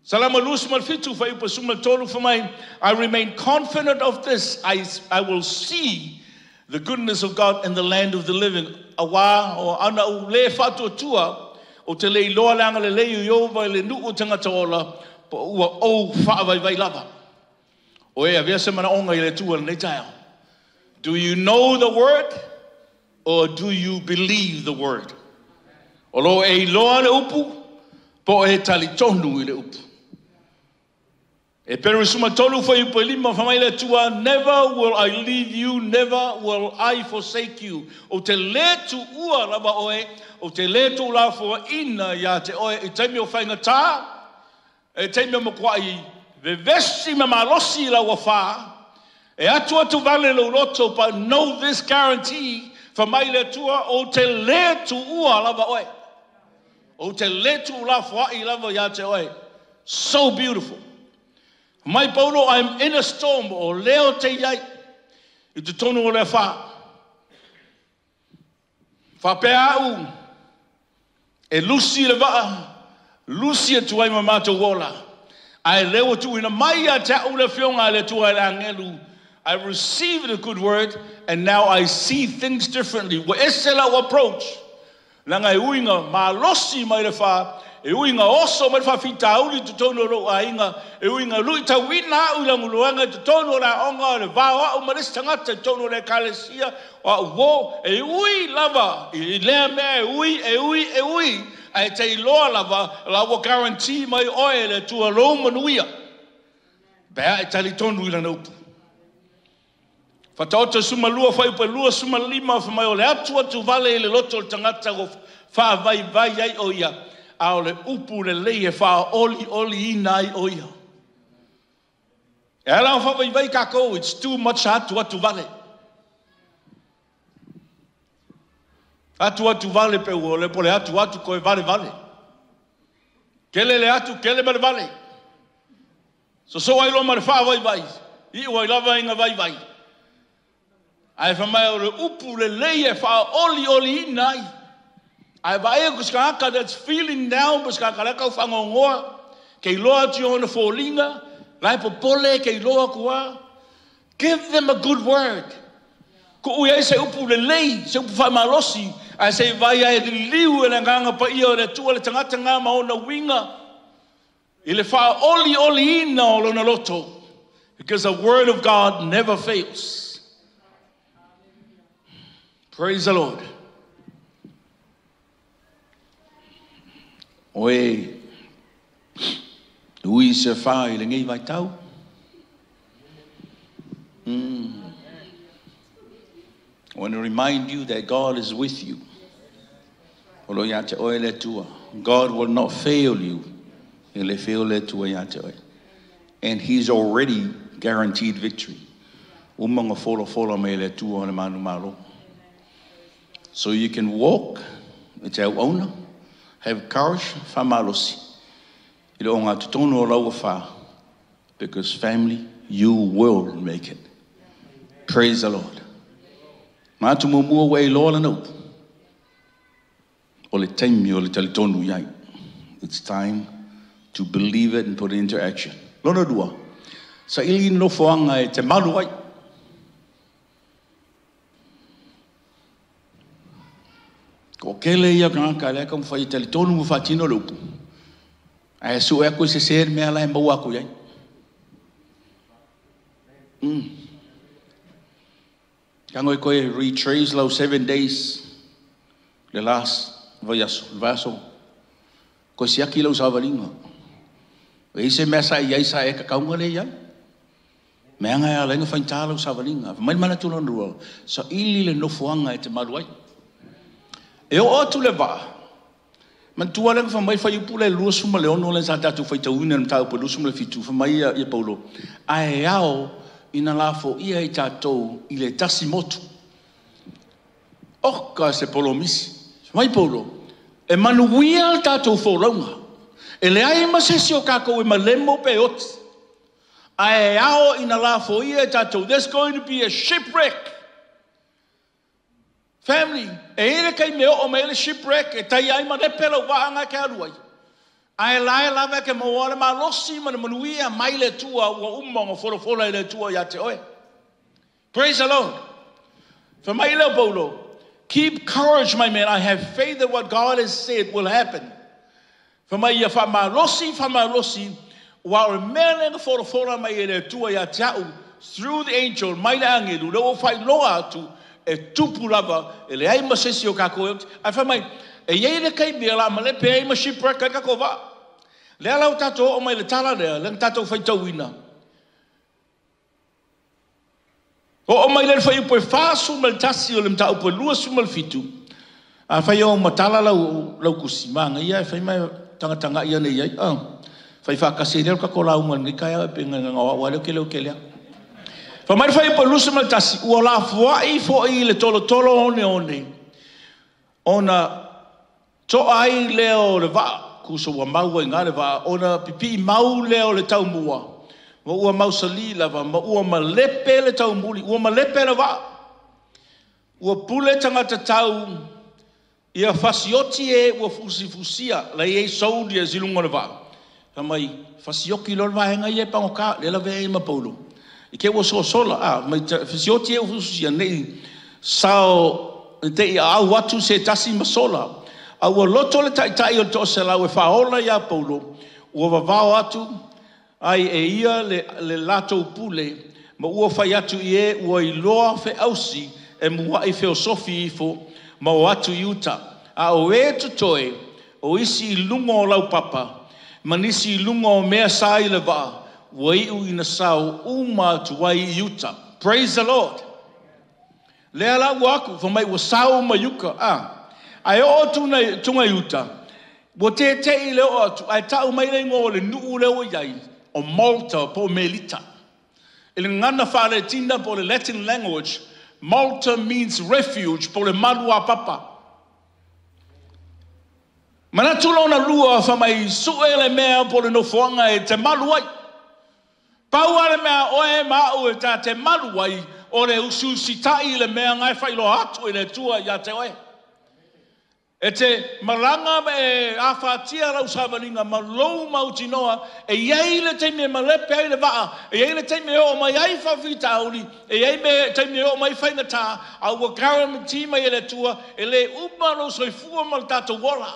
Salamo lusmal fitu fai upasumal tolu for mai. I remain confident of this. I will see the goodness of God in the land of the living. Awa o ana o le fatu tua o te lei loa langa le lei o vai le nu o tangata ola po ua o fa vai lava. O e avia se mana onga I le tua nei tae. Do you know the word or do you believe the word? O lo e loa le upu po e tali tonu I le upu. E peru suma tolu fai upu lima famai le tua, never will I leave you, never will I forsake you. O te le tu ua lava oe, o te le tu la fua ina ya te oe, e teimi o whainga tā, e teimi o makwai, ve vesti me malosi la wafa, e atu atu vale lo roto, but know this guarantee, famai le tua, o te le tu ua lava oe. O te le tu la fua I lava ya te oe. So beautiful. Mai Paulo, I'm in a storm, o leo te iai, I te tonu o le wha. Whapea au, e lusi le waa, lusi e tuai ma mātou wola. Ai leo tu ina mai a te au le whionga le tuai le angelu. I received a good word, and now I see things differently. Wa esela approach. Langa e uinga, ma losi mai le wha, e uinga oso mai wha fita auli tu tono ro a inga, e uinga lui ta wina ula nguluanga tu tono la onga le vawa o maris tangata tono le kalesia o wo e ui lava, e lea mea e ui, ai te iloa lava, lawa guarantee mai oe le tua lo manuia. Bea e tali tonu ila naupu. Whataota suma lua whaipa lua suma lima whamai o le atua tu vale le loto le tangata o wha vai ai o ia. A o le upu le lei e wha oli inai o ia. E ala wha vai kako, it's too much atu vale. Atu vale pe o le pole atu koe vale. Kele le atu, kele vale. So ai lo ma le wha vai. I o ai lava inga vai. Ai whamai o le upu le lei e wha oli inai. Ai vai ko skaka that's feeling down, but skaka la ka whangongoa. Kei loa ti ona fōlinga, lai popole kei loa kua. Give them a good word. Ko ui ai se upu le lei, se upu whai malosi. Ai se vai ai liu e le nganga pa ia o le tua le tangata ngā maona winga. I le wha oli ina o lona loto. Because the word of God never fails. Praise the Lord. Oe, ui se whai le ngei vai tau. I want to remind you that God is with you. Olo ia te oe le tua. God will not fail you. Ele fail le tua ia te oe. And He's already guaranteed victory. Umanga fola me le tua le manu malo. So you can walk, it's our owner, have courage, whamalosi. I o ngā tutono o lau wha, because family, you will make it. Praise the Lord. Mātu mo mua wei loa la naupu. O le taimi o le talitonu iai. It's time to believe it and put it into action. Lona dua. Sa ili no foanga e te malu ai. Ko kele ia ka le ka fai tele tonu mo fatino lupu. Ai su e ko se ser me ala e mau aku ai. Kango ko retrace lo 7 days. The last vaso. Ko sia kilo savalinga. E se mesa ia sa e ka kaunga le ia. Me anga ia lenga fai talo savalinga. Mai mana tu no so ili le no fuanga e te maruai. E o atu le wa. Man tua lenga whamai whai upu le lua suma le ono le sa tatu whai tauina na tau pa lua suma le fitu whamai ia Paulo. Ai ao ina lafo ia i tātou i le tasi motu. Oka se polo misi. Whamai Paulo. E manuia al tātou wholaunga. E le ai masesi o kako e malemo pe oti. Ai ao ina lafo ia i tātou. There's going to be a shipwreck. Family, e ere kai me o me le shipwreck, e tai ai ma le pela waanga ke aluai. Ai lai lava ke moana ma losi ma manuia mai le tua wa umonga fola le tua ya te oe. Praise the Lord. Whamaila Paulo. Keep courage, my man. I have faith that what God has said will happen. Whamaia whamalosi, while remaining for the fora mai e tua ya tau, through the angel, mai le angelu, leo whai loa atu, e tupu lava, e le aima sesi o kako, ai whamai, e iei le kai mea la, ma le pe aima shipwreck kai kako wa. Lea lau tato o mai le tala lea, le tato whai tauina. O mai le whai upo e whāsu mal tasi o le mta upo e lua sumal fitu. A whai o matala lau kusimanga, ia e whai mai tanga ia nei ai. Whai whakase leo kako lau man, ngi kai a pe ngawa wale o ke leo ke lea. Fa mai fai po lusa mal tasi ua la fuai fo I le tolo one. Ona to ai leo le va kuso wa mau e ngare va ona pipi mau leo le tau mua. Mo ua mau sali lava mo ua malepe le tau muli ua malepe le va. Ua pule tangata tau ia fasioti e ua fusia la ye saudi e zilunga le va. Fa mai fasioki lo va henga ye pangoka le la ve ma paulo. I ke wo sola mai fisioti e fusia nei sao te ia watu se tasi masola. A ua loto le tai o to se la we faola ya paulo. Ua vavao atu ai e ia le lato pule ma ua fai atu I e ua I loa fe ausi e mua I feosofi ifo ma o atu iuta. A o e tutoe o isi I lunga o lau papa ma nisi I lunga o mea sa I le vaa ua iu ina sao uma tuwai iuta. Praise the Lord. Lea la waku fa mai ua sao ma yuka ai o tunga iuta ua te I leo atu ai tau mai le ngō le nuu leo iai o Malta po Melita. Ele ngana whare tina po le Latin language, Malta means refuge po le malua papa. Mana tulona lua fa mai sue le mea po le nofuanga e te maluai. Paua le mea oe mau e ta te maluai o le ususitai le mea ngai whailo atu e le tua ia te oe. E te maranga me awhatia rau savalinga ma lou mautinoa e iei le teime ma lepe ai le waa e iei le teime o mai ai whawhita auli e iei me teime o mai whainata a ua karam tima e le tua e le umaro soifua mal tato wala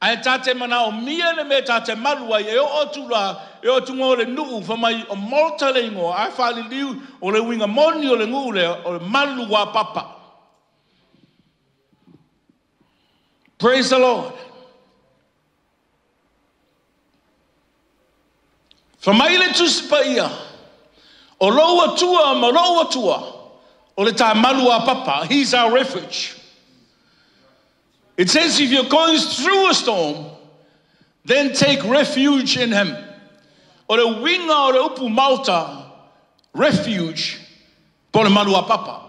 a e tate mana o mia le me tate malua e o otula e o tunga o le nuu whamai o Malta le ingoa a whali liu o le winga moni o le ngule o le malua papa. Praise the Lord. Whamaile tusipa ia. O loa tua ma loa tua. O le tā malua papa. He's our refuge. It says if you're going through a storm, then take refuge in him. O le winga o le upu Malta, refuge po le malua papa.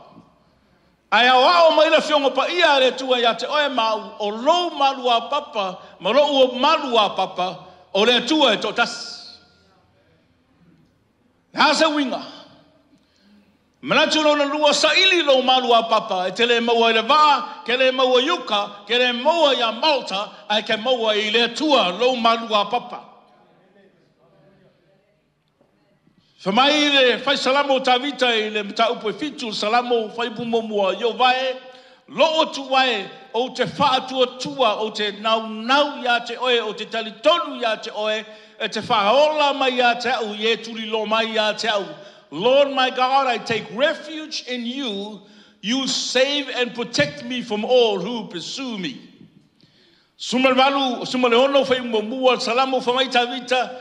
Ai ao mai la fionga pa ia le tua ia te oe mau o lou malua papa ma lou malua papa o le tua e totas. Hasa winga. Mana tuno na lua sa ili lou malua papa e te le maua I le vaa, ke le maua yuka, ke le maua ia Malta, ai ke maua I le tua lou malua papa. Whamai le whai salamo tā vita I le mta upo e fitu salamo whai pumomua yo vae loo tu vae o te whaatua tua o te nau ia te oe o te talitonu ia te oe e te whaola mai ia te au I e turi lo mai ia te au. Lord my God, I take refuge in you. You save and protect me from all who pursue me. Sumalehono whai pumomua salamo whamai tā vita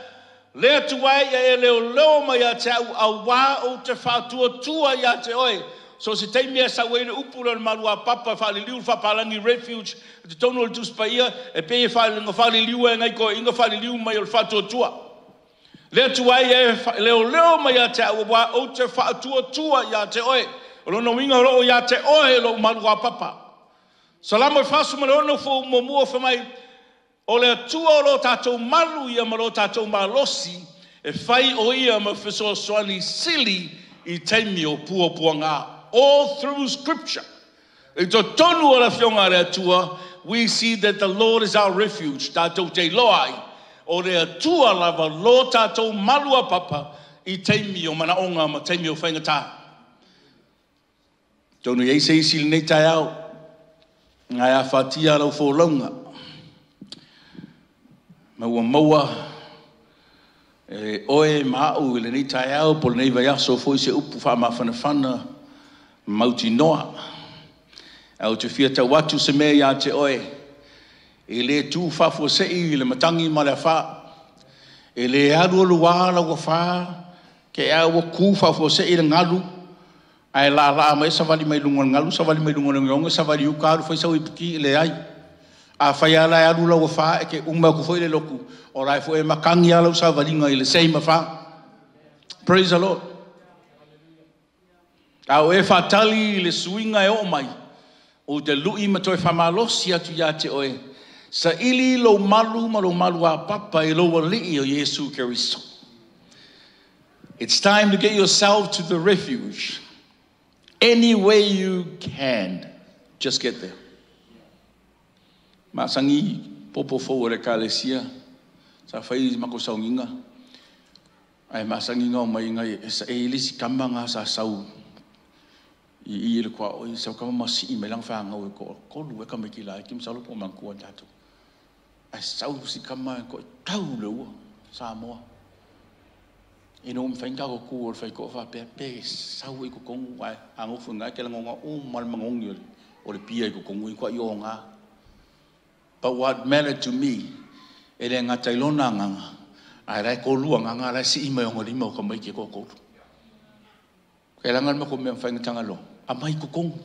lea tuai e leo mai a te au wā o te whātua tua ia te oe. So se teimea sa wene upura na marua papa whaliliu whapalangi refuge te tono le tuspa ia e pe e whaliliu e ngai ko inga whaliliu mai o whātua tua. Lea tuai e leo mai a te au wā o te whātua tua ia te oe. O lono winga roo ia te oe lo marua papa. Salamo e whasu ma leono fo momua whamai o le tua o lo tātou malu ia ma lo tātou malosi e whai o ia ma wheso soani sili I teimi o pua ngā. All through scripture. E to tonu o la whionga rea tua, we see that the Lord is our refuge. Tātou te loai. O rea tua lava lo tātou malua papa I teimi o mana onga ma teimi o whaingatā. Tonu ei se isi nei tai au. Ngai a whatia lau wholaunga. Maua oe mau le nei tai au pole nei vai aso foi se upu wha mawhanawhana mauti noa. Au te fia tau watu se mea ia te oe. E le tū whafua sei le matangi ma le wha. E le aru luā lau wha. Ke awa ku whafua sei le ngalu. Ai la mai savali mai lungon ngalu, savali mai lungon ngonga, savali ukaru foi sau ipiki le ai. A whai ala e aru lau wha e ke umma ku foi le loku. O rai foi e makangi alau savali ngai le sei ma wha. Praise the Lord. Au e whatali le suinga e o mai. O te lui ma toi whamalosi atu ia te oe. Sa ili lo malu ma lo malu a papa e lo wali o Yesu Keristo. It's time to get yourself to the refuge. Any way you can, just get there. Masangi popo fo re kalesia. Sa fai mako Sauniga. Ai masangi ngau mai ngai sa e lisi kamanga sa sau. I le kwa o sa kama masi me lang fa ngau ko lu e kama kila kim sa lo po man ko datu. Ai sau si kama ko tau le Samoa. E no mwhainga ko kua whai ko wha pe sau i ko kongu ai angofu ngā ke langonga o mal mangongi o le pia i ko kongu i kua i o ngā. But what mattered to me e le ngā tailona nganga ai rai ko lua nganga rai si ima o ngorima o ka mai ke ko koutu. Ke langan ma ko mea whainga tanga lo a mai ko kongu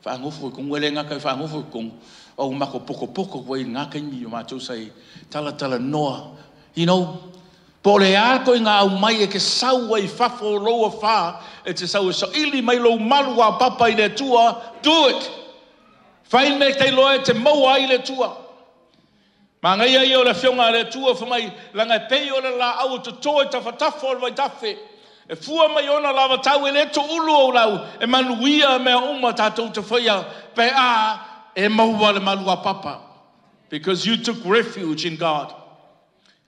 wha angofu i kongu e le ngā kai wha angofu i kongu o mako poko wai ngā kaimi o mātou sai tala noa. You know, po le ako i ngā au mai e ke sau ai whafo roa wha e te sau e so ili mai lo malu a papa i le tua, do it. Whai me te loa e te maua i le tua. Ma ngai ai o le whionga le tua whamai langa pei o le la au te toe ta whatafo o vai tawhi. E fua mai ona lava tau e le to ulu o lau e manuia mea uma tātou te whaia pe a e maua le malu a papa. Because you took refuge in God.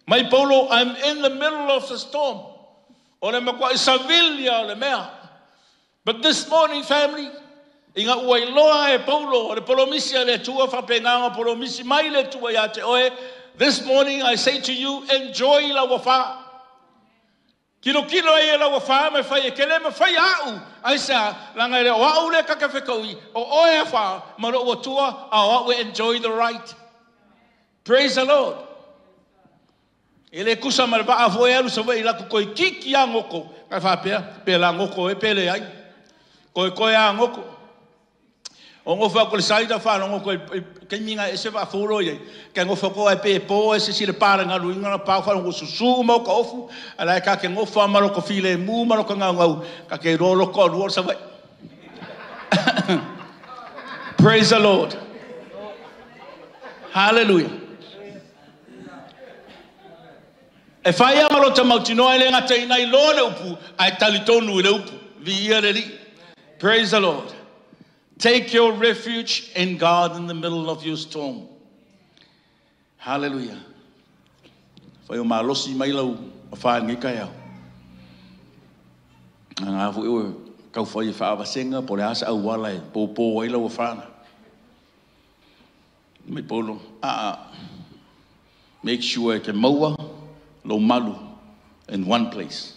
My Polo, I'm in the middle of the storm. Ole makwa isavilia le mea. But this morning, family, inga uai loa e Polo, ole Polo misi le tua whapenganga, Polo misi mai le tua ia te oe. This morning, I say to you, enjoy la wafa. Kino e la wafa, me whai e kele, me whai au. Ai sa, langa le o au le kakawhekaui, o oe a wha, maro ua tua, a we enjoy the ride. Praise the Lord. Ele kusa mara ba avoe alu sa vai la ko kiki a ngoko ka fa pe la ngoko e pele ai ko a ngoko o ngofa ko sai da fa ngoko ke minga e se va foro ye ke ngofa ko e pe po e se si le para nga lu nga pa fa ngo susu mo ko ofu ala ka ke ngofa maro ko file mu maro ko nga ngau ka ke rolo ko ru sa vai. Praise the Lord. Hallelujah. E whai amaro ta mautinoa e le ngata i nai lo le upu, ai talitonu le upu, vi ia le li. Praise the Lord. Take your refuge in God in the middle of your storm. Hallelujah. Whai o malosi mai lau, a whae ngikai au. Ngā fu iwe, kau whai e whaawasenga, po le asa au wala e, po ai lau a whana. Me polo, make sure e ke maua, lo malu in one place.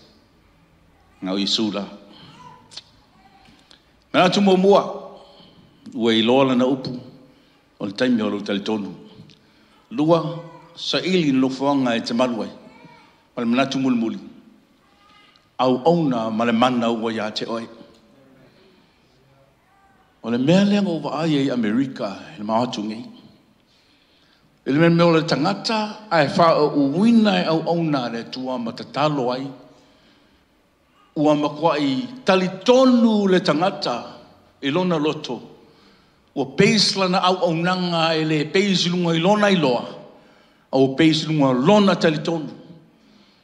Ngau Yesu la. Mena tu mua ua i loa lana upu o le taimi o lo talitonu. Lua sa ili no whanga e te malu ai. Ma le mena tu mulmuli. Au auna ma le mana ua ia te oi. O le mea leanga o wa ai e Amerika e maatu ngai. Ele me meo le tangata, ai wha o uina e au auna le tua ma te talo ai. Ua makua i talitonu le tangata, i lona loto. Ua peislana au aunanga e le peisilunga i lona i loa. Au peisilunga lona talitonu.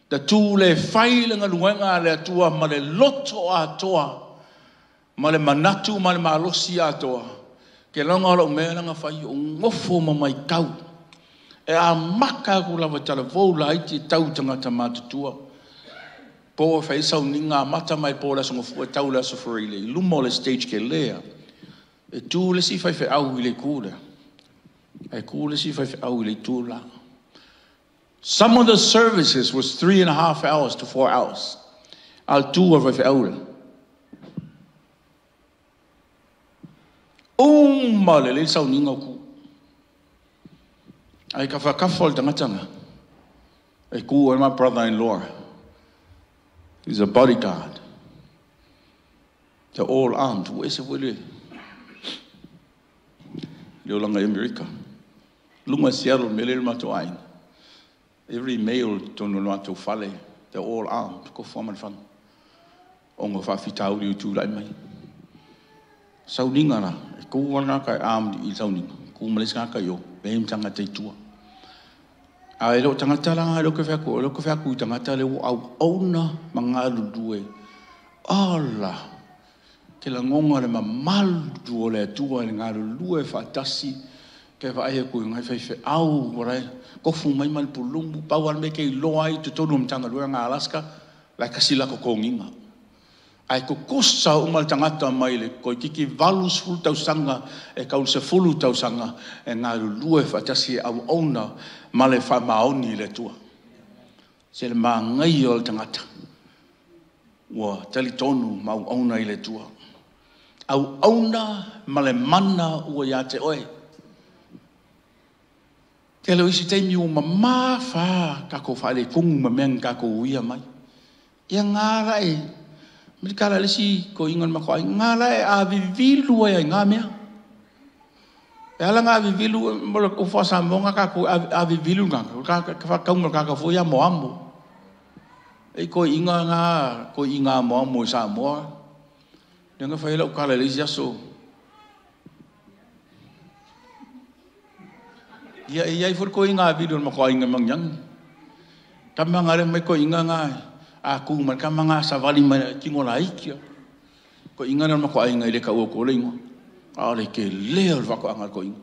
Da tu le whailenga luenga le atua ma le loto a toa. Ma le manatu, ma le malosi a toa. Ke langa ora o mea langa whai o ngofo ma mai kau. E a maka ko lava telefou la iti tau tangata mātutua. Po e whai Sauniga mata mai po la songo fua tau la sofarile. Lumo le stage ke lea. E tū le si whai au I le kūre. E kū le si whai au I le tū la. Some of the services was 3.5 hours to 4 hours. Al tū a whai au le. Male le Sauniga ku. Ai ka whakafa o tangatanga. E ku o my brother-in-law. He's a bodyguard. They're all armed. Wo ese wele. Leo langa America. Lunga Seattle melele mato aina. Every male tono mato fale. They're all armed. Ko forman fan. Ongo whawhitau liu tū lai mai. Sauniga na. Ko wana ka armed I Sauniga. Ko malisa ka yo. Beim tanga te tua. Ai lo tangata langa lo ke whaku tangata le au auna mangalu due. Ala. Ke la ngonga le mamaldu o le tua le ngalu lue whaatasi. Ke whae koe ngai whai au warai. Kofu mai mal pulumbu. Pauan me kei loa I tu tonu mtanga lua ngā Alaska. Lai kasila ko konginga. Ai ko kosa umal tangata mai le ko kiki valus fulu tausanga e kaul se fulu tausanga e ngalu lue whaatasi au auna male wha maoni le tua. Se le maa ngai o le tangata. Ua tali tonu mau auna I le tua. Au auna male mana ua ia te oe. Te leo isi teimi o mamā wha kako whaele kungu ma mea kako uia mai. Ia ngāra e. Miri kala lesi ko ingon mako ai. Ngāra e a vivilu ai ngā mea. E ala ngā vivilu mora o Fa'asamoa kako a vivilu ngā. Ka whakaunga kako fuia mo amo. E ko inga ngā, ko inga mo amo I Samoa. Nenga whaela o kala lesi aso. Ia for ko inga video mako ai ngā mangyang. Kamanga re mai ko inga ngā. A ku man kamanga sa vali mai kingola ikia. Ko inga na mako ai ngai le ka o ko lengo. A le ke leo wako angal ko inga.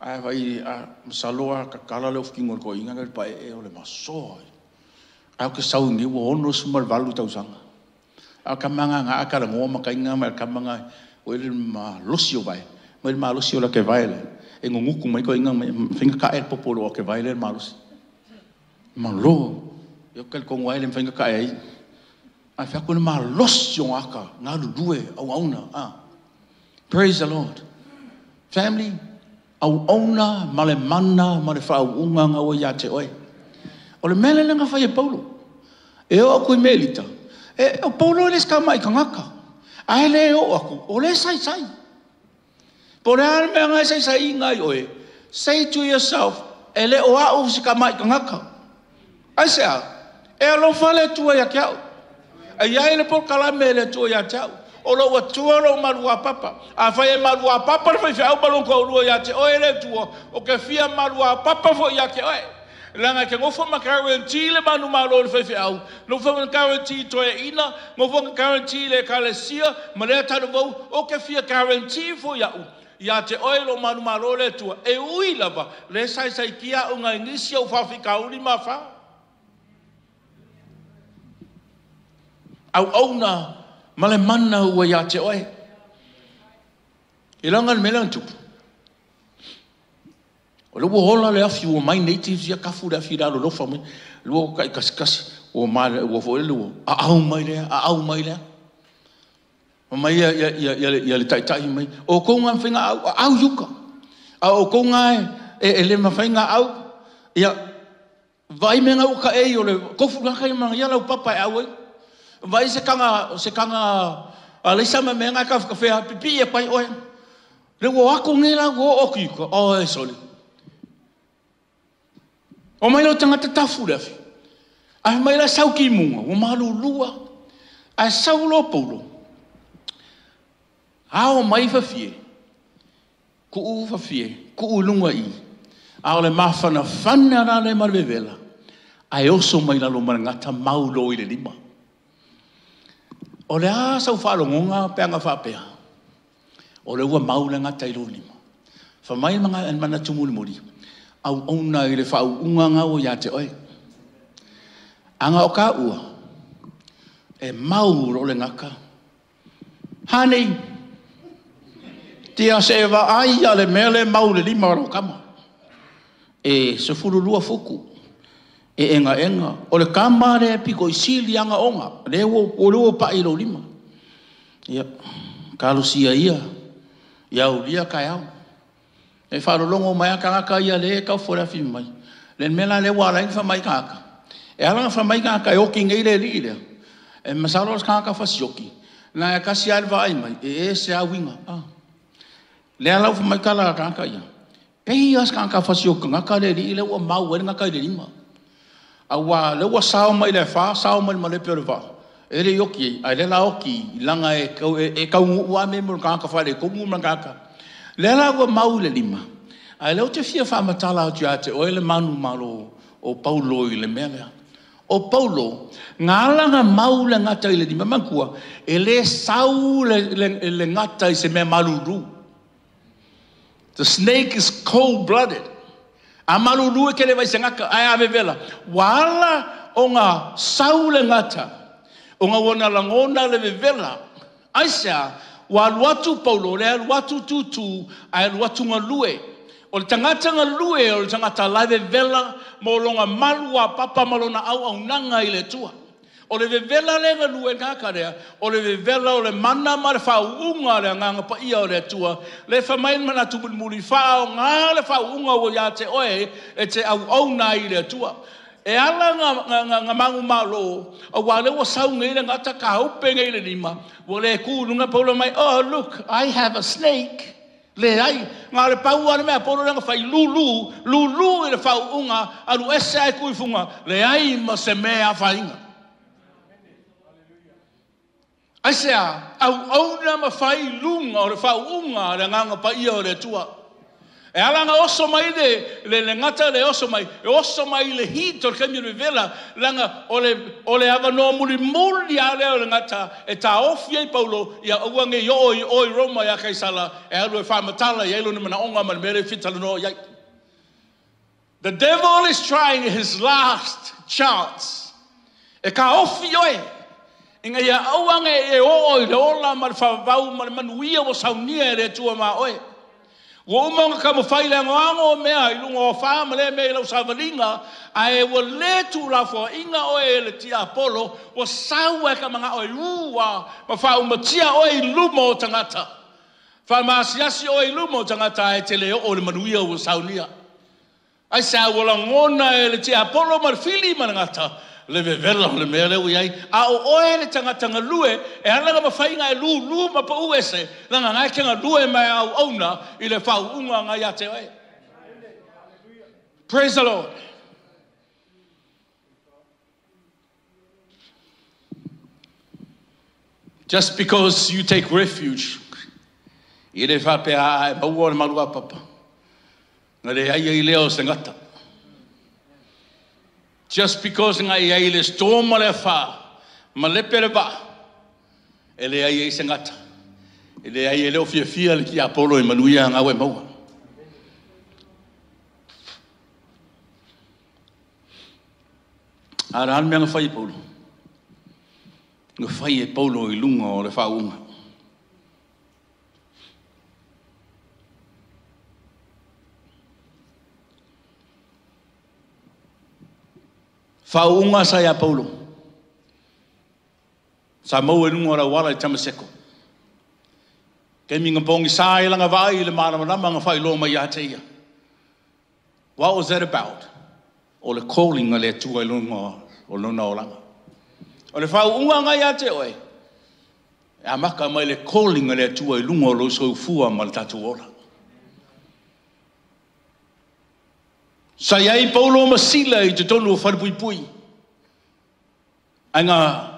Ai vai a saloa ka kala le kingo ko inga ngai pai e o le maso. Ai ke sau ni wo ono sumal valu tausanga. A kamanga nga akala ngo maka inga mai kamanga o le ma losio vai. Mai ma losio la ke vai le. E ngunguku mai ko inga finga ka e popolo o ke vai le ma losio. Ma lo eu quero com o ele venga cair aí fica com uma lotion aka na due au auna praise the Lord family au auna male mana male fa unga nga o ya te oi o le mele nga fa e Paulo e o ko melita e o Paulo le ska mai kangaka ai le o aku o le sai por al me nga sai ngai oi say to yourself ele o au ska mai kangaka ai sa e alo fale tua ya kiau. Ai ai le por kala mele tua ya tau. O lo wa tua lo malua papa. A fai malua papa fai fai balon ko lo ya te o ele tua. O ke fia malua papa fo ya ke oi. Langa ke ngofo makarenti le manu malo le fai fai au. No fo makarenti to e ina, ngofo makarenti le kalesia, male tanu vo o ke fia karenti fo ya u. Ya te oi lo manu malo le tua. E ui lava le sai kia o nga inisia o fa fika uli ma fa. Au auna male mana ua ia te oe. I langa melang tupu. O lua hola le afi ua mai natives ia kafu le afi raro lofa mai. Lua kai kasi ua maa ua fo lua. A au mai lea. Mai ia le taitai mai. O konga mwhinga au yuka. O konga e le mwhinga au. Ia vai menga uka e o le kofu lakai mga ia lau papa e au e. Vai se kanga le sama menga ka fe pipi e pai oi. Le wo ako ngela wo okiko. Oh sorry. O mai lo tanga tafu le fi. Ai mai la sau ki munga, o malu lua. Ai sau lo polo. Ao mai fa fie. Ku u fa fie, ku u lunga I. Ao le mafana fana na le marvevela. Ai oso mai la lo marangata maulo I le lima. O le a sau whaalongonga peanga whapea. O le ua maulanga tairo lima. Whamai mga en mana tumuli mori. Au ona I le whau unga ngau ia te oi. Anga o ka ua. E mau ro le ngaka. Honey. Tia se eva ai ale mele maule lima ro kama. E se furu lua fuku. E enga. O le kama re piko isili anga onga. O leo pa ilo lima. Ia. Kalusia ia. Iau lia kai au. E wharolongo mai a kangaka ia le kau fora fi mai. Le mela le wala inga mai kaka. E alanga fa mai kaka e oki ngai le li le. E masaros kaka fa sioki. Na e kasi alva ai mai. E se a winga. Le alau fa mai kala kaka ia. Pei as kaka fa sioki ngaka le li le ua mau e ngaka le lima. Awa le ua sao mai le fa, sao mai ma le pere va. E le yoki, ai le la oki, langa e kau ua me mo kaka fa le kumu ma kaka. Le la ua mau le lima. Ai le o te fia fa matala o te o ele manu malo o Paulo i le mea. O Paulo, ngā langa mau le ngata i le lima mankua, e le sau le ngata i se mea maluru. The snake is cold-blooded. A maluru e kere vai se ngaka, ai ave vela. Wala o ngā sau le ngata, o ngā wana langona le vela. Ai sea, wa luatu Paulo, le luatu tutu, ai luatu ngā lue. O le tangata ngā lue, o le tangata laive vela, mo longa malua papa malona au nanga i le tua. O le vela le ngā lue ngaka rea, o le vela o le mana ma le whauunga le nganga pa ia o le tua, le whamain mana tu muri whao, ngā le whauunga o ia te oe, e te au na i le tua. E ala ngā mangu malo, a wale wa sau ngai le ngata ka haupe ngai le nima, wa le kūrunga Paulo mai, oh look, I have a snake. Le ai, ngā le pau ane mea Paulo renga whai lulu i le whauunga, aru ese ai kuifunga, le ai ma se mea whainga. Ai sea, au na ma whai lunga o le whauunga le nganga pa ia o le tua. E alanga oso mai le ngata le oso mai le hito le kemi le vela, langa o le ava no muli a leo le ngata, e ta ofia i Paulo, ia uange oi Roma ia kaisala, e alu e whamatala, i elu ni mana onga man mere fitala no iai. The devil is trying his last chance. E ka ofi oe. Inga ia auange e oi le ola ma le whavau ma le manuia o saunia e le tua ma oe. Wo umonga ka mawhai le ngoango mea i lunga o whaama le mea i lau savalinga a e wa le tu la fo inga oe le tia Apollo wa saua ka mga oe ua ma wha umatia oe i lumo o tangata. Wha maasiasi oe i lumo o tangata e te leo o le manuia o saunia. Ai sa wala ngona e le tia Apollo ma le fili manangata. Le vevela le mea leu iai. A o oe le tangata nga lue, e alanga ma whainga e lu ma pa uese, langa ngai ke nga lue mai au auna, i le whau unga ngai a te oe. Praise the Lord. Just because you take refuge, i le whapea e maua le malua papa, nga le aia i leo se ngata. Just because ngai ai le storma le fa, ma le pere ba, e le ai se ngata, e le ai le ofia le ki Apollo e manuia ngā we maua. Ara an mea ngā whai Paulo. Ngā whai e Paulo i lunga o le whaunga. Whaunga sa ia Paulo. Sa mau e lunga o wala i tamaseko. Kei minga pongi sa i langa vai le maramanama ngā whai loma i ate ia. What was that about? O le calling o le tua i lunga o luna o langa. O le whaunga ngai ate oe. E amaka mai le calling o le tua i lunga o lo so fua ma le tatu ola. Sa iai Paulo masila i te tonu o wharepui. Anga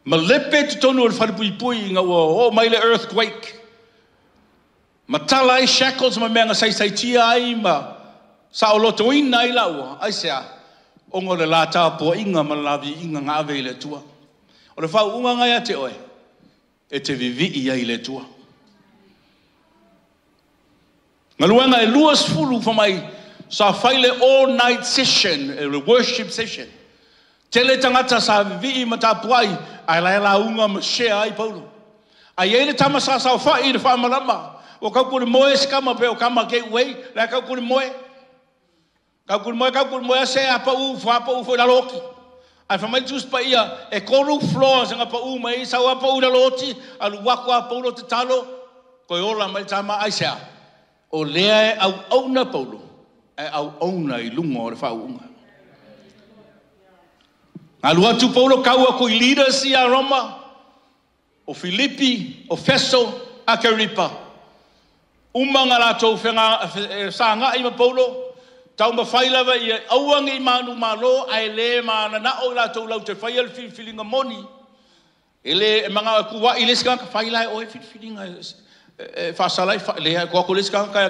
malepe te tonu o wharepui ngā o mai le earthquake. Matala i shackles ma mea ngā saisaitia ai ma sa o loto ina i laua. Ai sea, ongo le lata po inga ma lavi inga ngā ave i le tua. O le whau unga ngai a te oe, e te vivi i ai le tua. Ngā luenga e luas fulu whamai sa whaile all-night session, a worship session. Tele tangata sa vi'i matapuai, ai lai la unga ma shea ai Paulo. Ai ele tamasa sa whai le whamarama, O kau kuri moe se kama pe o kama ke wei. La kau kuri moe. Kau kuri moe se apa u fo la loki. Ai fa mai tus pa ia e koru floor sanga pa u mai sa apa u la loti alu waku apa u lo te talo ko ola mai tama ai sea. O lea au na paulo. E au ona I lunga o le whaunga. Alu atu paulo kaua ko I leaders I a Roma. O Filipi, o Feso, a Keripa. Umanga la tau whenga sa nga I ma paulo. Tau ma whailawa I auangi manu malo ai le mana na o la tau lau te whaial whiwhilinga moni. Ele mga kuwa I leska ka whailai o e whiwhilinga Fasalai le ko ko leska ka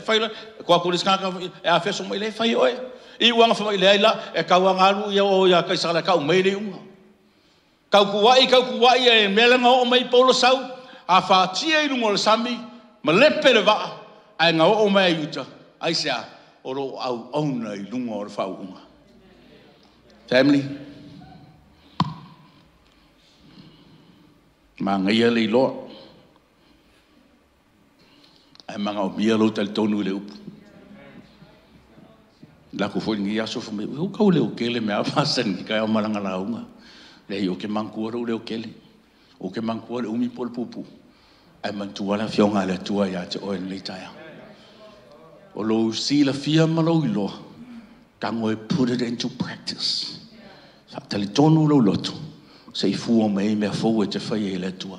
faila ko ko leska ka e a feso mai le fai oi I wanga fa le la e ka wanga lu ia o ia ka sala ka mai le unga ka kuai e melenga o mai polo sau a fa tia I lungo sami ma le peleva ai nga o mai uta ai sia o ro au ona I lungo o fa unga family ma ngai le lo ai manga o mia lo tel tonu le upu. La ko foi ngi aso fo me o ka le o kele me afasen ki ka o malanga la unga. Le o ke manku ro le o kele. O ke manku le umi pol pupu. Ai man tu ala fionga le tua ya te o en le taia. O lo si la fia malo I lo. Ka ngoi put it into practice. Sa tele tonu lo lotu. Se I fu o me fo e te fai e le tua.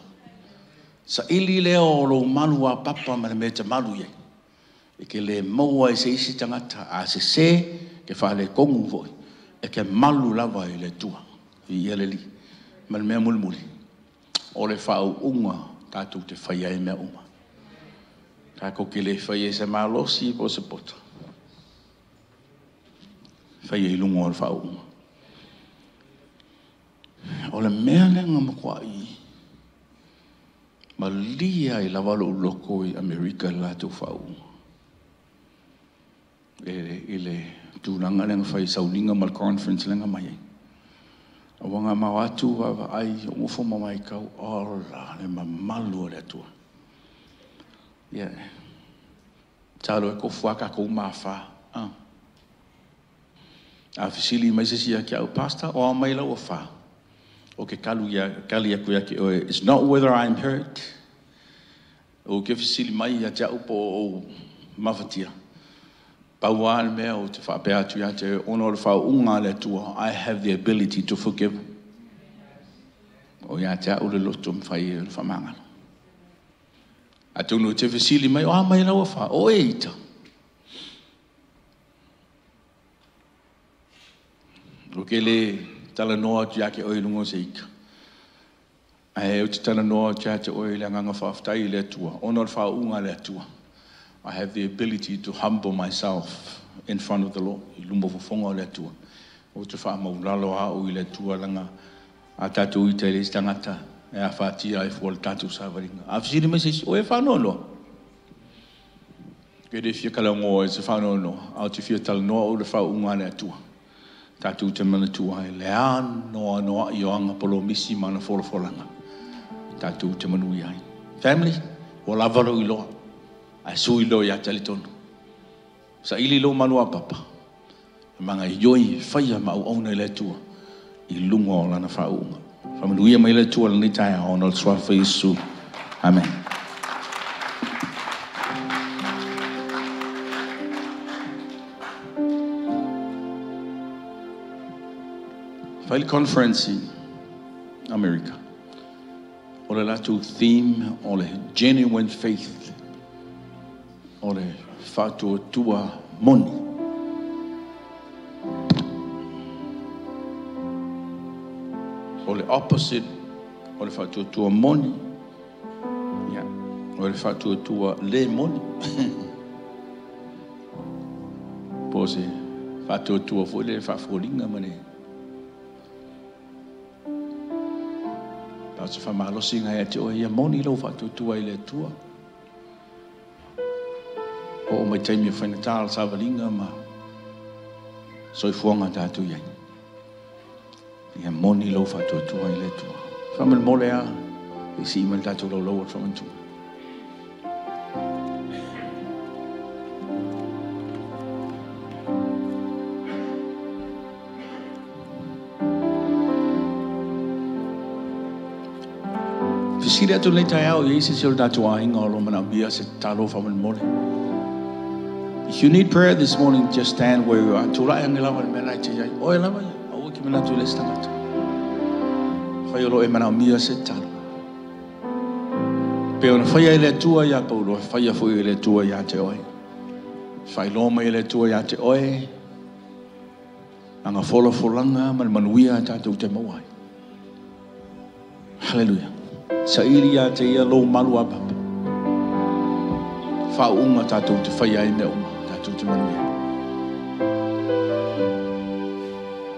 Sa ili leo o lo malu a papa ma me te malu ye. E ke le maua I se isi tangata a se ke whale kongu voi. E ke malu lava I le tua. I ele li. Ma le mea mulmuli. O le whao unga tātou te whaia e mea uma. Kako ke le whaia se malosi po se pota. Whaia I lungo o le whao unga. O le mea lenga makua I ma lia I lavalo loko I Amerika la tu fau. Ele tūranga lenga whai Sauniga mal conference lenga mai. A wanga mawatu wa ai o fo mai kau ola le malu le tua. Yeah. Talo e ko fuaka ko mafa. A fisili mai se sia ki au pasta o mai la o fa. Okay, it's not whether I'm hurt. O ke fisili mai ya ja upo o mafatia. Pawal me o te fa pe atu ya te ono le fa unga le tua. I have the ability to forgive. O ya ja o le loto mfai le fa manga. Atu no te fisili mai o mai la o fa o eita. O ke le tala noa tia ke oi lungo se ika. Ai o te tala noa tia te oi le nganga whaftai le tua. Ono le whaunga le tua. I have the ability to humble myself in front of the Lord. I lumbo fofonga le tua. O te wha maulalo a o I le tua langa. A tatu I te le stangata. E a whatia e fua le tatu savaringa. A fisiri me se o e whanono. Ke de fia kalango e se whanono. A o te fia tala noa o le whaunga le tua. Tatu te mana tua e le anoa noa I o anga polo misi mana wholofolanga. Tatu te manu I ai. Family, o lavaro I loa. Ai sui lo ia tali tonu. Sa ili lo manua papa. Manga I yoi whaia mau auna I le tua. I lungo o lana whaunga. Whamanuia mai le tua lani taia o nol swafa Yesu. Amen. File conference in America. O le latu theme o le genuine faith. O le whātua tua moni. O le opposite o le whātua tua moni. Yeah. O le whātua tua le moni. Po se whātua tua fo le whāwhoringa mane. Pau se whamalosi ngai ate o ia moni lau whātua tua I le tua. O mai taimi whaina tāla sāwaringa ma soifuanga tātou iai. Ia moni lau whātua tua I le tua. Whamal mole a, I si imal tātou lau lau at whamantua. sila tu le tai au Yesu sil tatu ainga o lo mana bia se talo fa man mole. If you need prayer this morning, just stand where you are. Tula yang ilawan mena te ai. O ilawa ya. Au ki mena tu le stangata. Fa yo lo e mana bia se talo. Pe ona fa ya le tua ya Paulo, fa ya fo le tua ya te oi. Fa lo mai le tua ya te oi. Anga fola folanga man manuia tatu te mawai. Hallelujah. Sa iria te ia lo malu apa. Fa unga tatu te whaia i me unga tatu te manuia.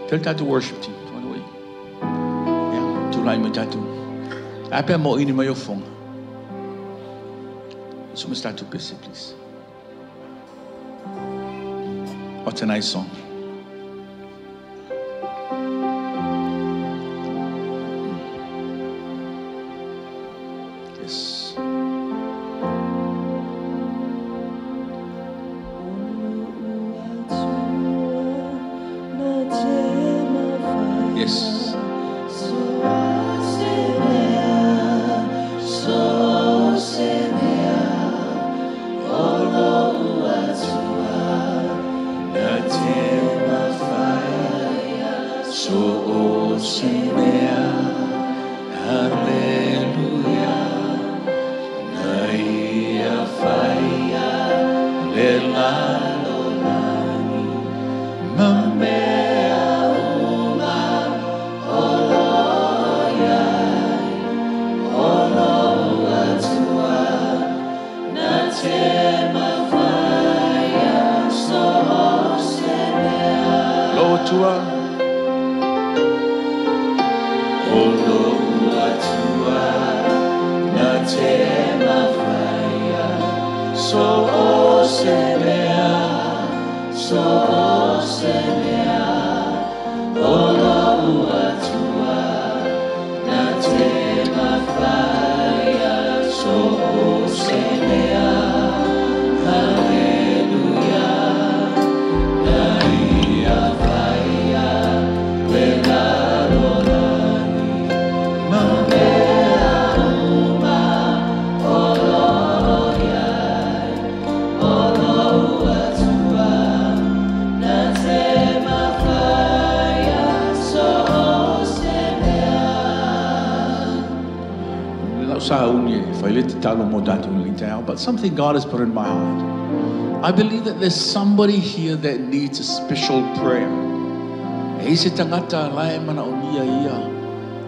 Tell tatu worship team. Yeah, tulai me tatu. Apea mo ini mai o fonga. So we start to busy, please. What's a nice song? But something God has put in my heart. I believe that there's somebody here that needs a special prayer. E se tangata lai mana o nia ia.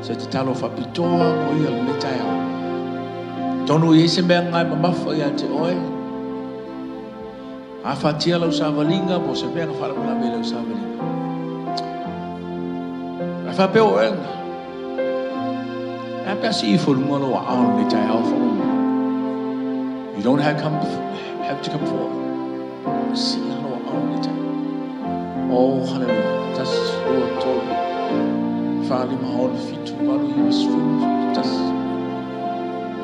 Se te talo whapitoa o ia le metai au. Tonu i se mea ngai mamafa ia te oe. A whatia lau sa walinga, po se mea nga wharamana me lau sa walinga. A whapeo enga. A pia si I whurungolo a ao le metai au wharamana. You don't have to come forward. See how on it. Oh, hallelujah. That's Lord told me. Father, my whole feet to follow you is true.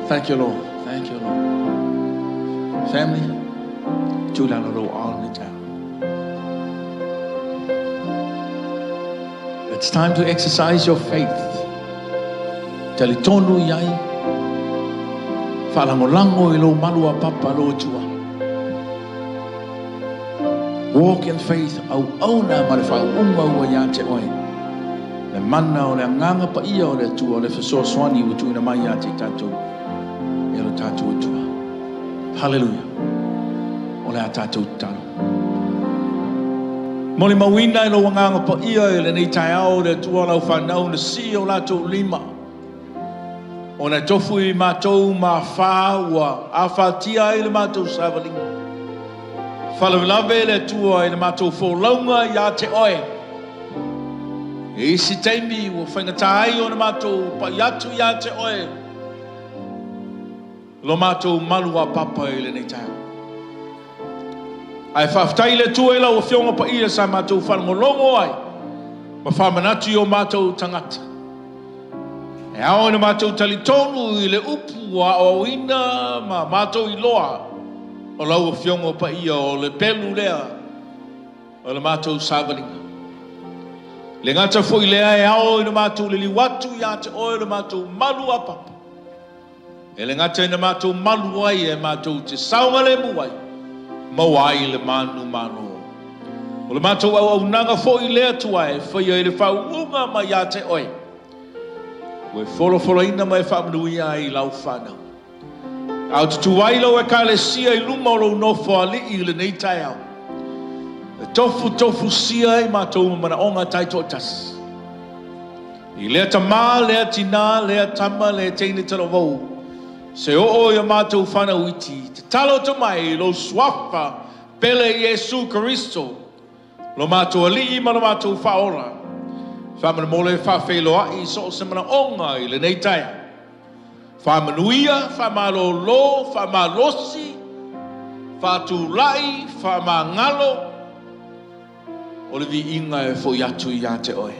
Thank you, Lord. Thank you, Lord. Family, do that on it. It's time to exercise your faith. Talitonu yai. Falangolango ilo malua papa lo tua. Walk in faith au auna marifa unga ua ya te oe. Le mana o le nganga pa ia o le tua o le fesoa swani u tu ina mai ya te tatou. E lo tatou tua. Hallelujah. O le a tatou talo. Moli mawina ilo nganga pa ia e le nei tai au le tua lau whanau na si o latou lima. O na tofu I mātou mā whā ua a whātia I le mātou sāwalinga. Whalawelawe le tua I le mātou whōlaunga I a te oe. E isi teimi ua whaingatai o na mātou pa iatu I a te oe. Lo mātou malu a papa I le nei tau. Ai whaftai le tua I lau o whionga pa ia sa mātou whanangolongo ai. Ma whamanatu o mātou tangata. E ao ina mātou talitonu I le upu a o ina ma mātou I loa o lau o whiongo pa ia o le pelu lea o le mātou sāwalinga. Le ngata fwoi lea e ao ina mātou le liwatu I a te oe le mātou malu a papa. E le ngata ina mātou malu ai e mātou te saunga le muai. Maua ai le manu mano. O le mātou au nanga fo i lea tuai. Whaia i le whaunga mai a te oi. Ue wholo ina mai whamanuia ai lau whanau. Au te tuwailo e ka le sia i luma o lo nofo ali i le nei tai au. E tofu sia i mātou mana onga tai totas. I lea tamā, lea tina, lea tama, lea teine tala vau. Se o ia mātou whanau iti. Te talo tamai lo swafa pele Yesu Christo. Lo mātou ali i mana mātou whaora. Whamana mole whawheloa i so se mana onga i le nei tai au. Whamanuia, whamalolo, whamalosi, whatulai, whamangalo. O le vi inga e fo yatu i a te oe.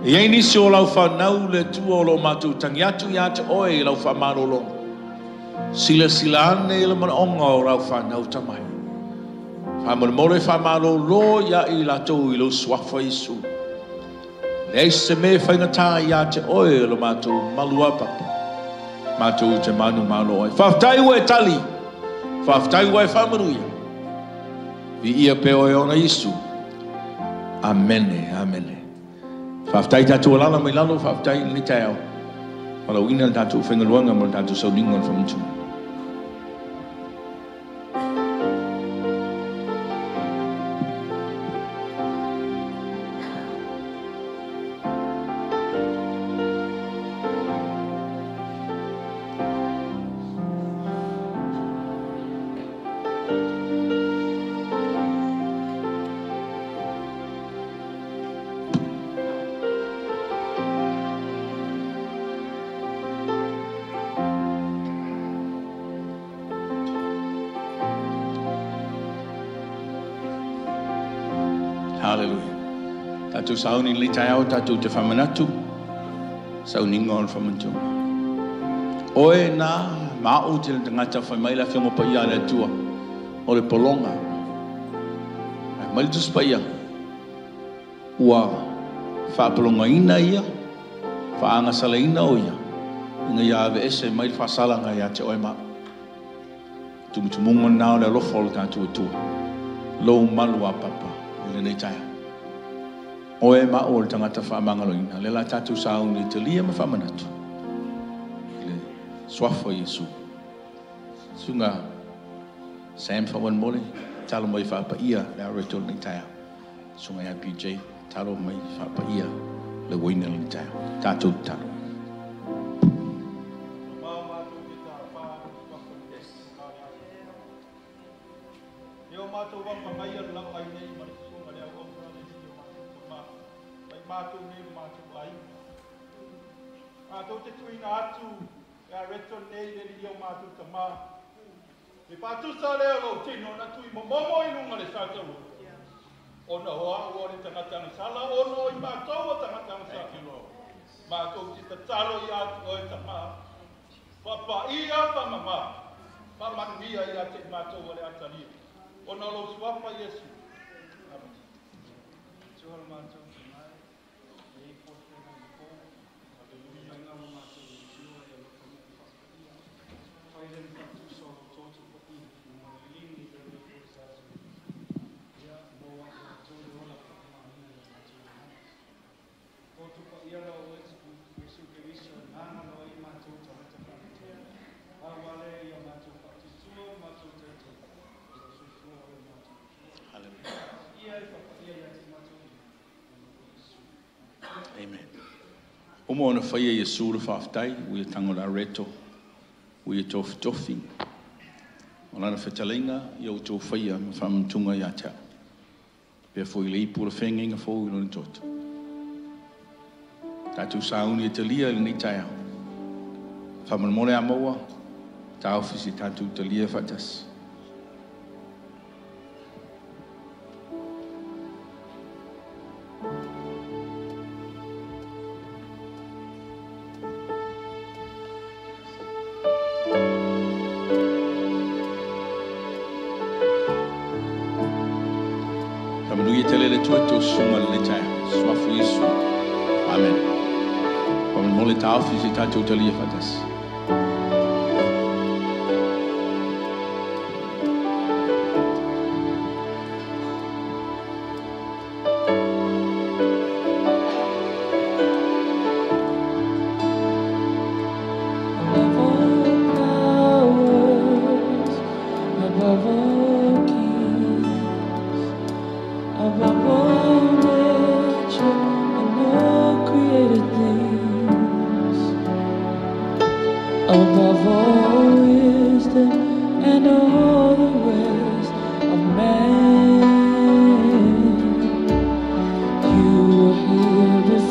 E ei nisi o lau whanau le tua o lo mātou tangi atu i a te oe i lau whamalolo. Sila ane i le mana onga o lau whanau tamai. Whamana mole whamalolo ia i latou i lo swafa isu. Le eise me whaingatā i a te oe i lo mātou malua papa. Mātou te manu malo ai. Whaftai ue tali. Whaftai ue whamaruia. Vi ia pe oe ona Isu. Amene, amene. Whaftai tātou alana mai lalo, whaftai ni te au. Walau ina tātou whengaruanga mo tātou Sauniga Fa'asamoa. Hallelujah. Tātou sauni li tai au, tātou te whamanatu. Sauniga Fa'asamoa. Oe nā, mao te ngata whai mai la whiongo pa ia le tua. O le polonga. Mai tus pa ia. Ua whapolonga ina ia. Whaanga sala ina o ia. Inga ia ave ese mai whasalanga ia te oe maa. Tumutumunga nao le lofo le tātou tua. Lo malua papa. Le nei tai. Oe ma o le tangata whaamangaloina. Le la tātou sauni te lia ma whamanatu. Le swafa Yesu. Sunga Sam whawan mole. Talo mai whaapa ia le areto nei tai. Sunga ia PJ. Talo mai whaapa ia le waina nei tai. Tātou talo. Mātou nei mātou ai. Mātou te tuina atu, e a reto nei le li au mātou ta mā. E pātusa leo lau tino na tui momomo i nunga le sātau. Ona hoa ua le tangatanga sala, ono i mātou o tangatanga sala. Mātou te tatalo i atu o e ta mā. Papa ia pa mama. Pamanuia i ate mātou o le atalia. Ona lo suapa Yesu. Amen. Tuhala mātou. Amen. Omo ona whaia Yesu le whaftai, ui e tango la reto, ui e tofi tofi. O lana whetalinga, i au tō whaia, ma whamantunga i atea. Pea fwoi le ipu le whengenga fwoi loni toto. Tātou sauni e te lia le ni tai au. Whamanmole a maua, tā ofisi tātou te lia whatas. telele tueto suma le tai swafu Yesu amen. Kwa mole taafi si tatu telia fatas.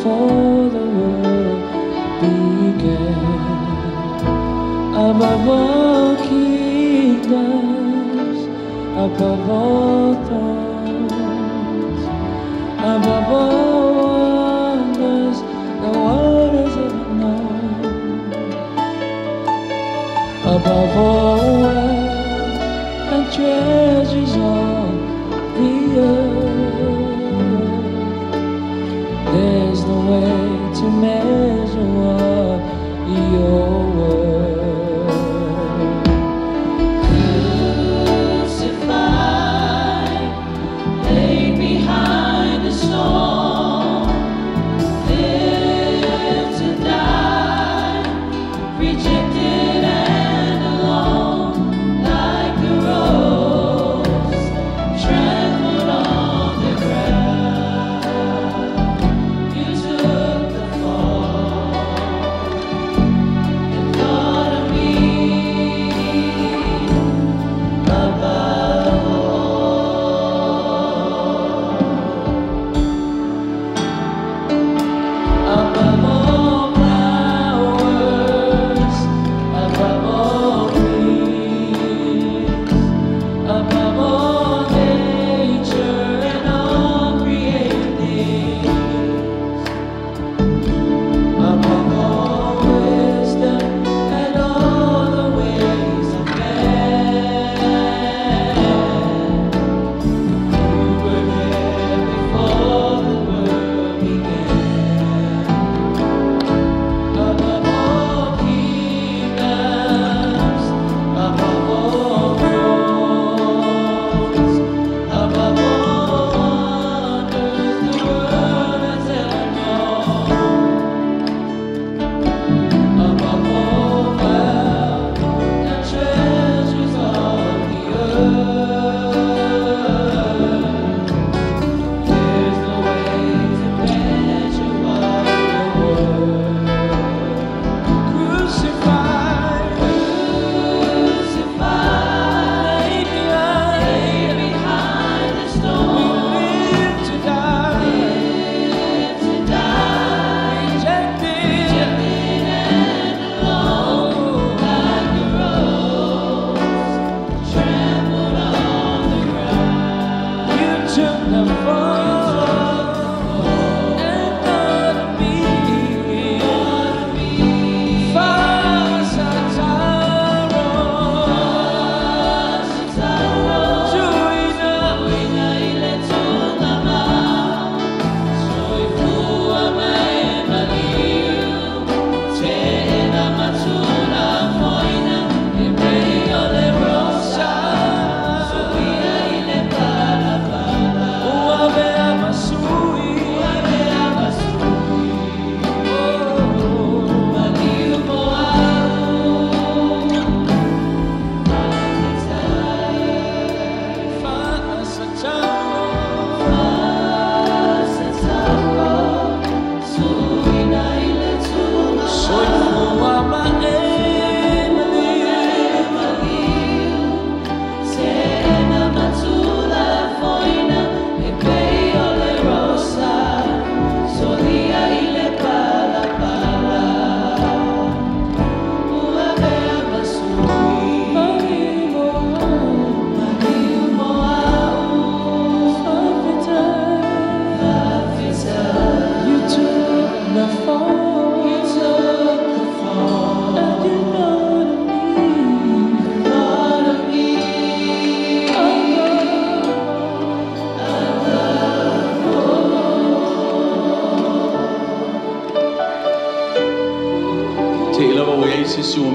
before the world began. Above all kingdoms, above all thrones, above all wonders the world has ever known, above all wealth and treasures on the earth, there's no way to measure what your worth.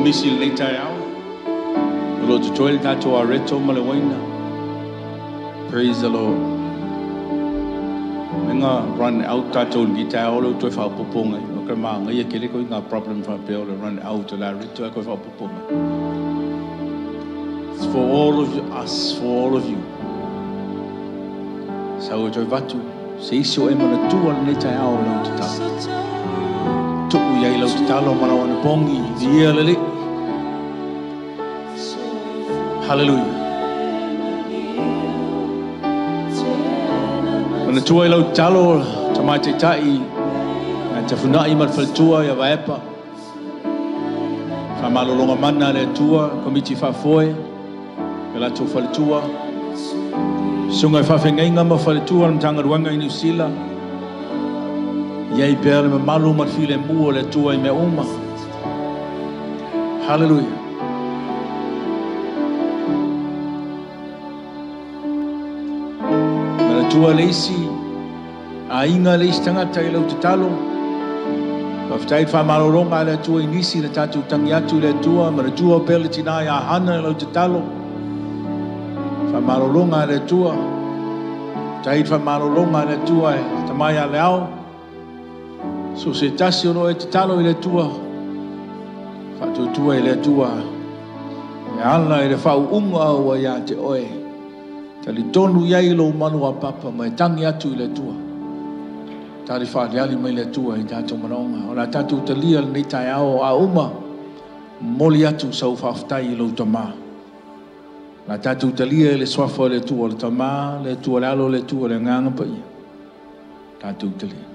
Misi le tai au. Lo tu toi le tato a reto male waina. Praise the Lord. Menga run out tato ni tai au lo tu fa poponga. O ka ma ngai ke le ko nga problem fa pe o run out la reto ko fa poponga. It's for all of you, us, for all of you. Sa o toi vatu. Se iso e mana tu le tai au lo tu ta. Tu ia ilo talo mana wana pongi dia lele. Hallelujah. Mana tu ilo talo tamate tai Te funai mal faltua ya vaepa. Fa malolonga mana le tua komiti fa foi. Pela tu faltua. Sunga fa fengainga ma faltua mtanga ruanga ini usila. Yai pele me malu mal file mua le tua i me uma. Hallelujah. Mera tua leisi a inga leisi tangata i lau te talo. Whaftai wha maroronga le tua inisi le tatu tangi atu le tua, mara tua pele tina ia hana lau te talo. Wha maroronga le tua, tai wha maroronga le tua e tamaya le au. So se tasi ono e te talo i le tua, wha tua i le tua, e ana i le whau unga au a ia te oe. Tali tonu iai lo manu a papa, mai tangi atu i le tua. Tari whareali mai le tua i tātou manaonga. O la tātou talia ni tai ao a uma. Moli atu sau whaftai i lau tamā. La tātou talia le swafa le tua le tamā, le tua le alo le tua le nganga pa ia. Tātou talia.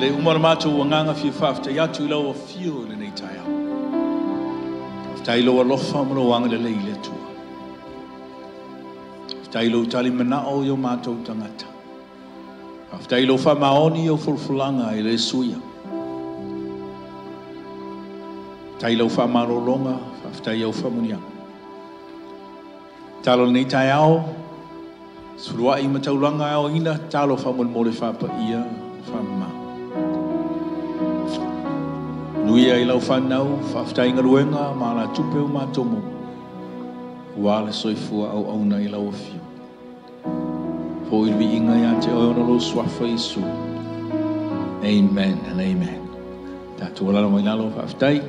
Le umar mātou wanganga fi whaftai atu lau a whio le nei tai au. Whaftai lau a lofa mano wanga le lei le tua. Whaftai lau tali manao i o mātou tangata. Whaftai lau whamaoni i o fulfulanga i le suia. Tai lau whamarolonga, whaftai au whamunianga. Talo nei tai au, surua i mataulanga au ina, talo whamon mole whapa ia, whamma. Nui ai lau whanau, whaftai ngaruenga, mā la tupeu mātomo. Wāle soifua au auna i lau awhiu. Ho ilwi inga ia te oona lo swafa Isu. Amen and amen. Tātua lalo mai lalo whaftai.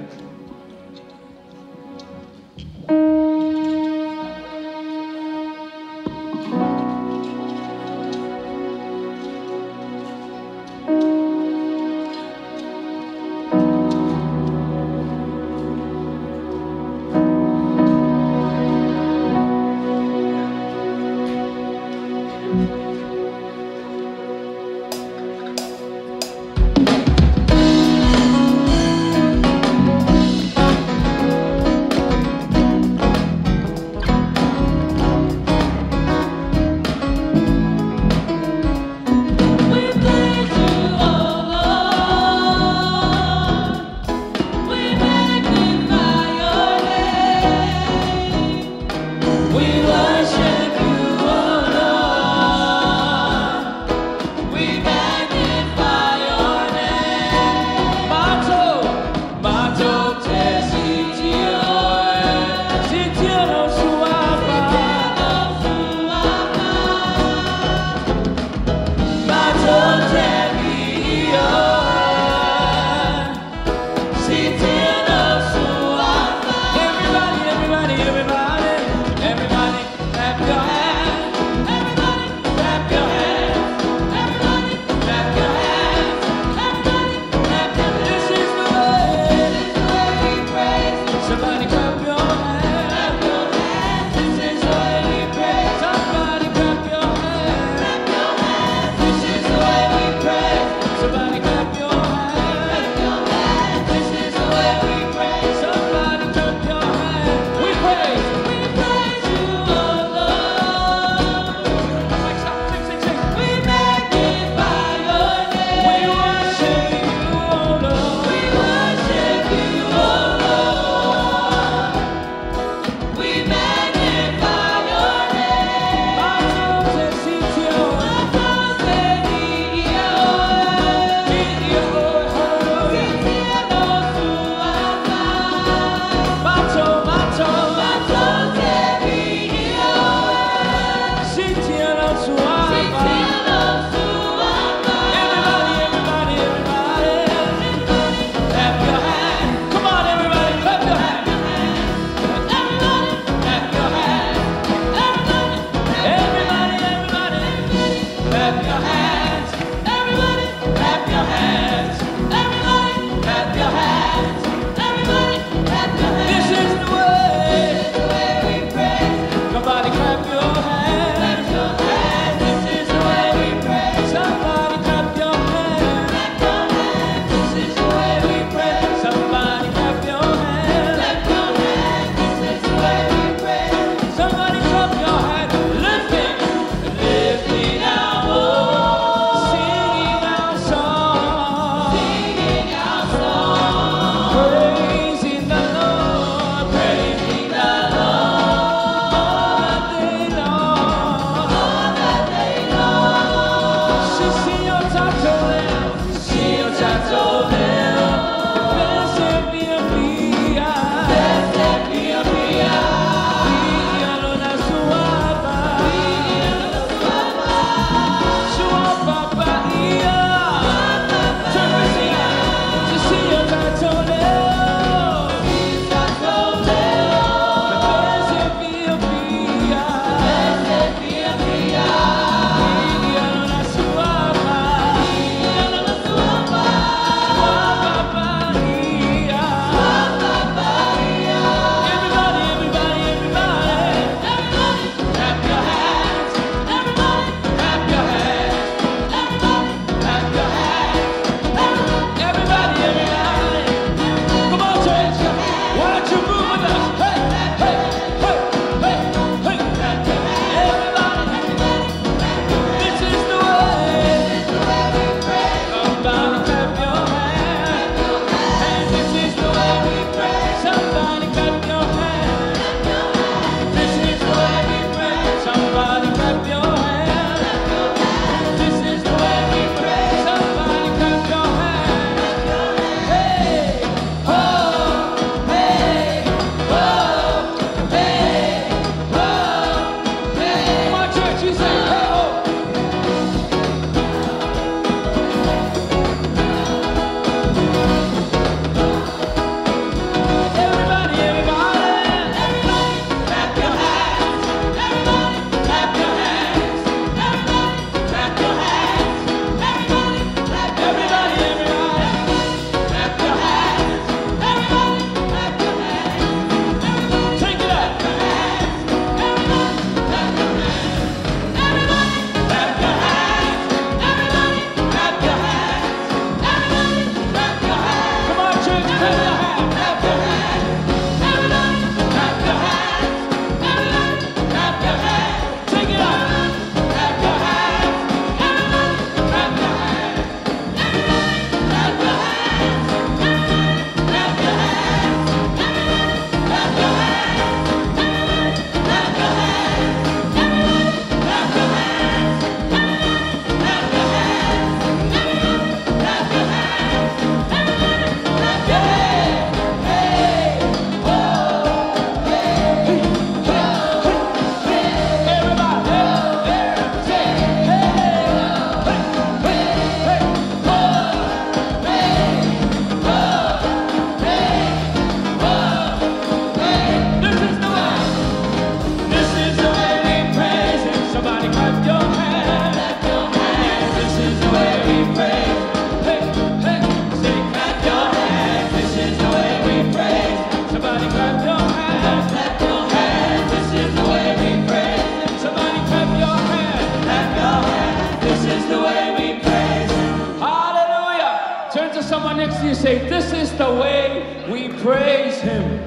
next to you, say, this is the way we praise him.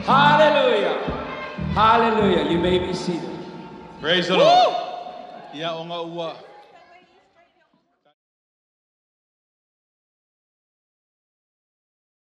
Hallelujah. Hallelujah. You may be seated. Praise the Lord. Ia o ngā ua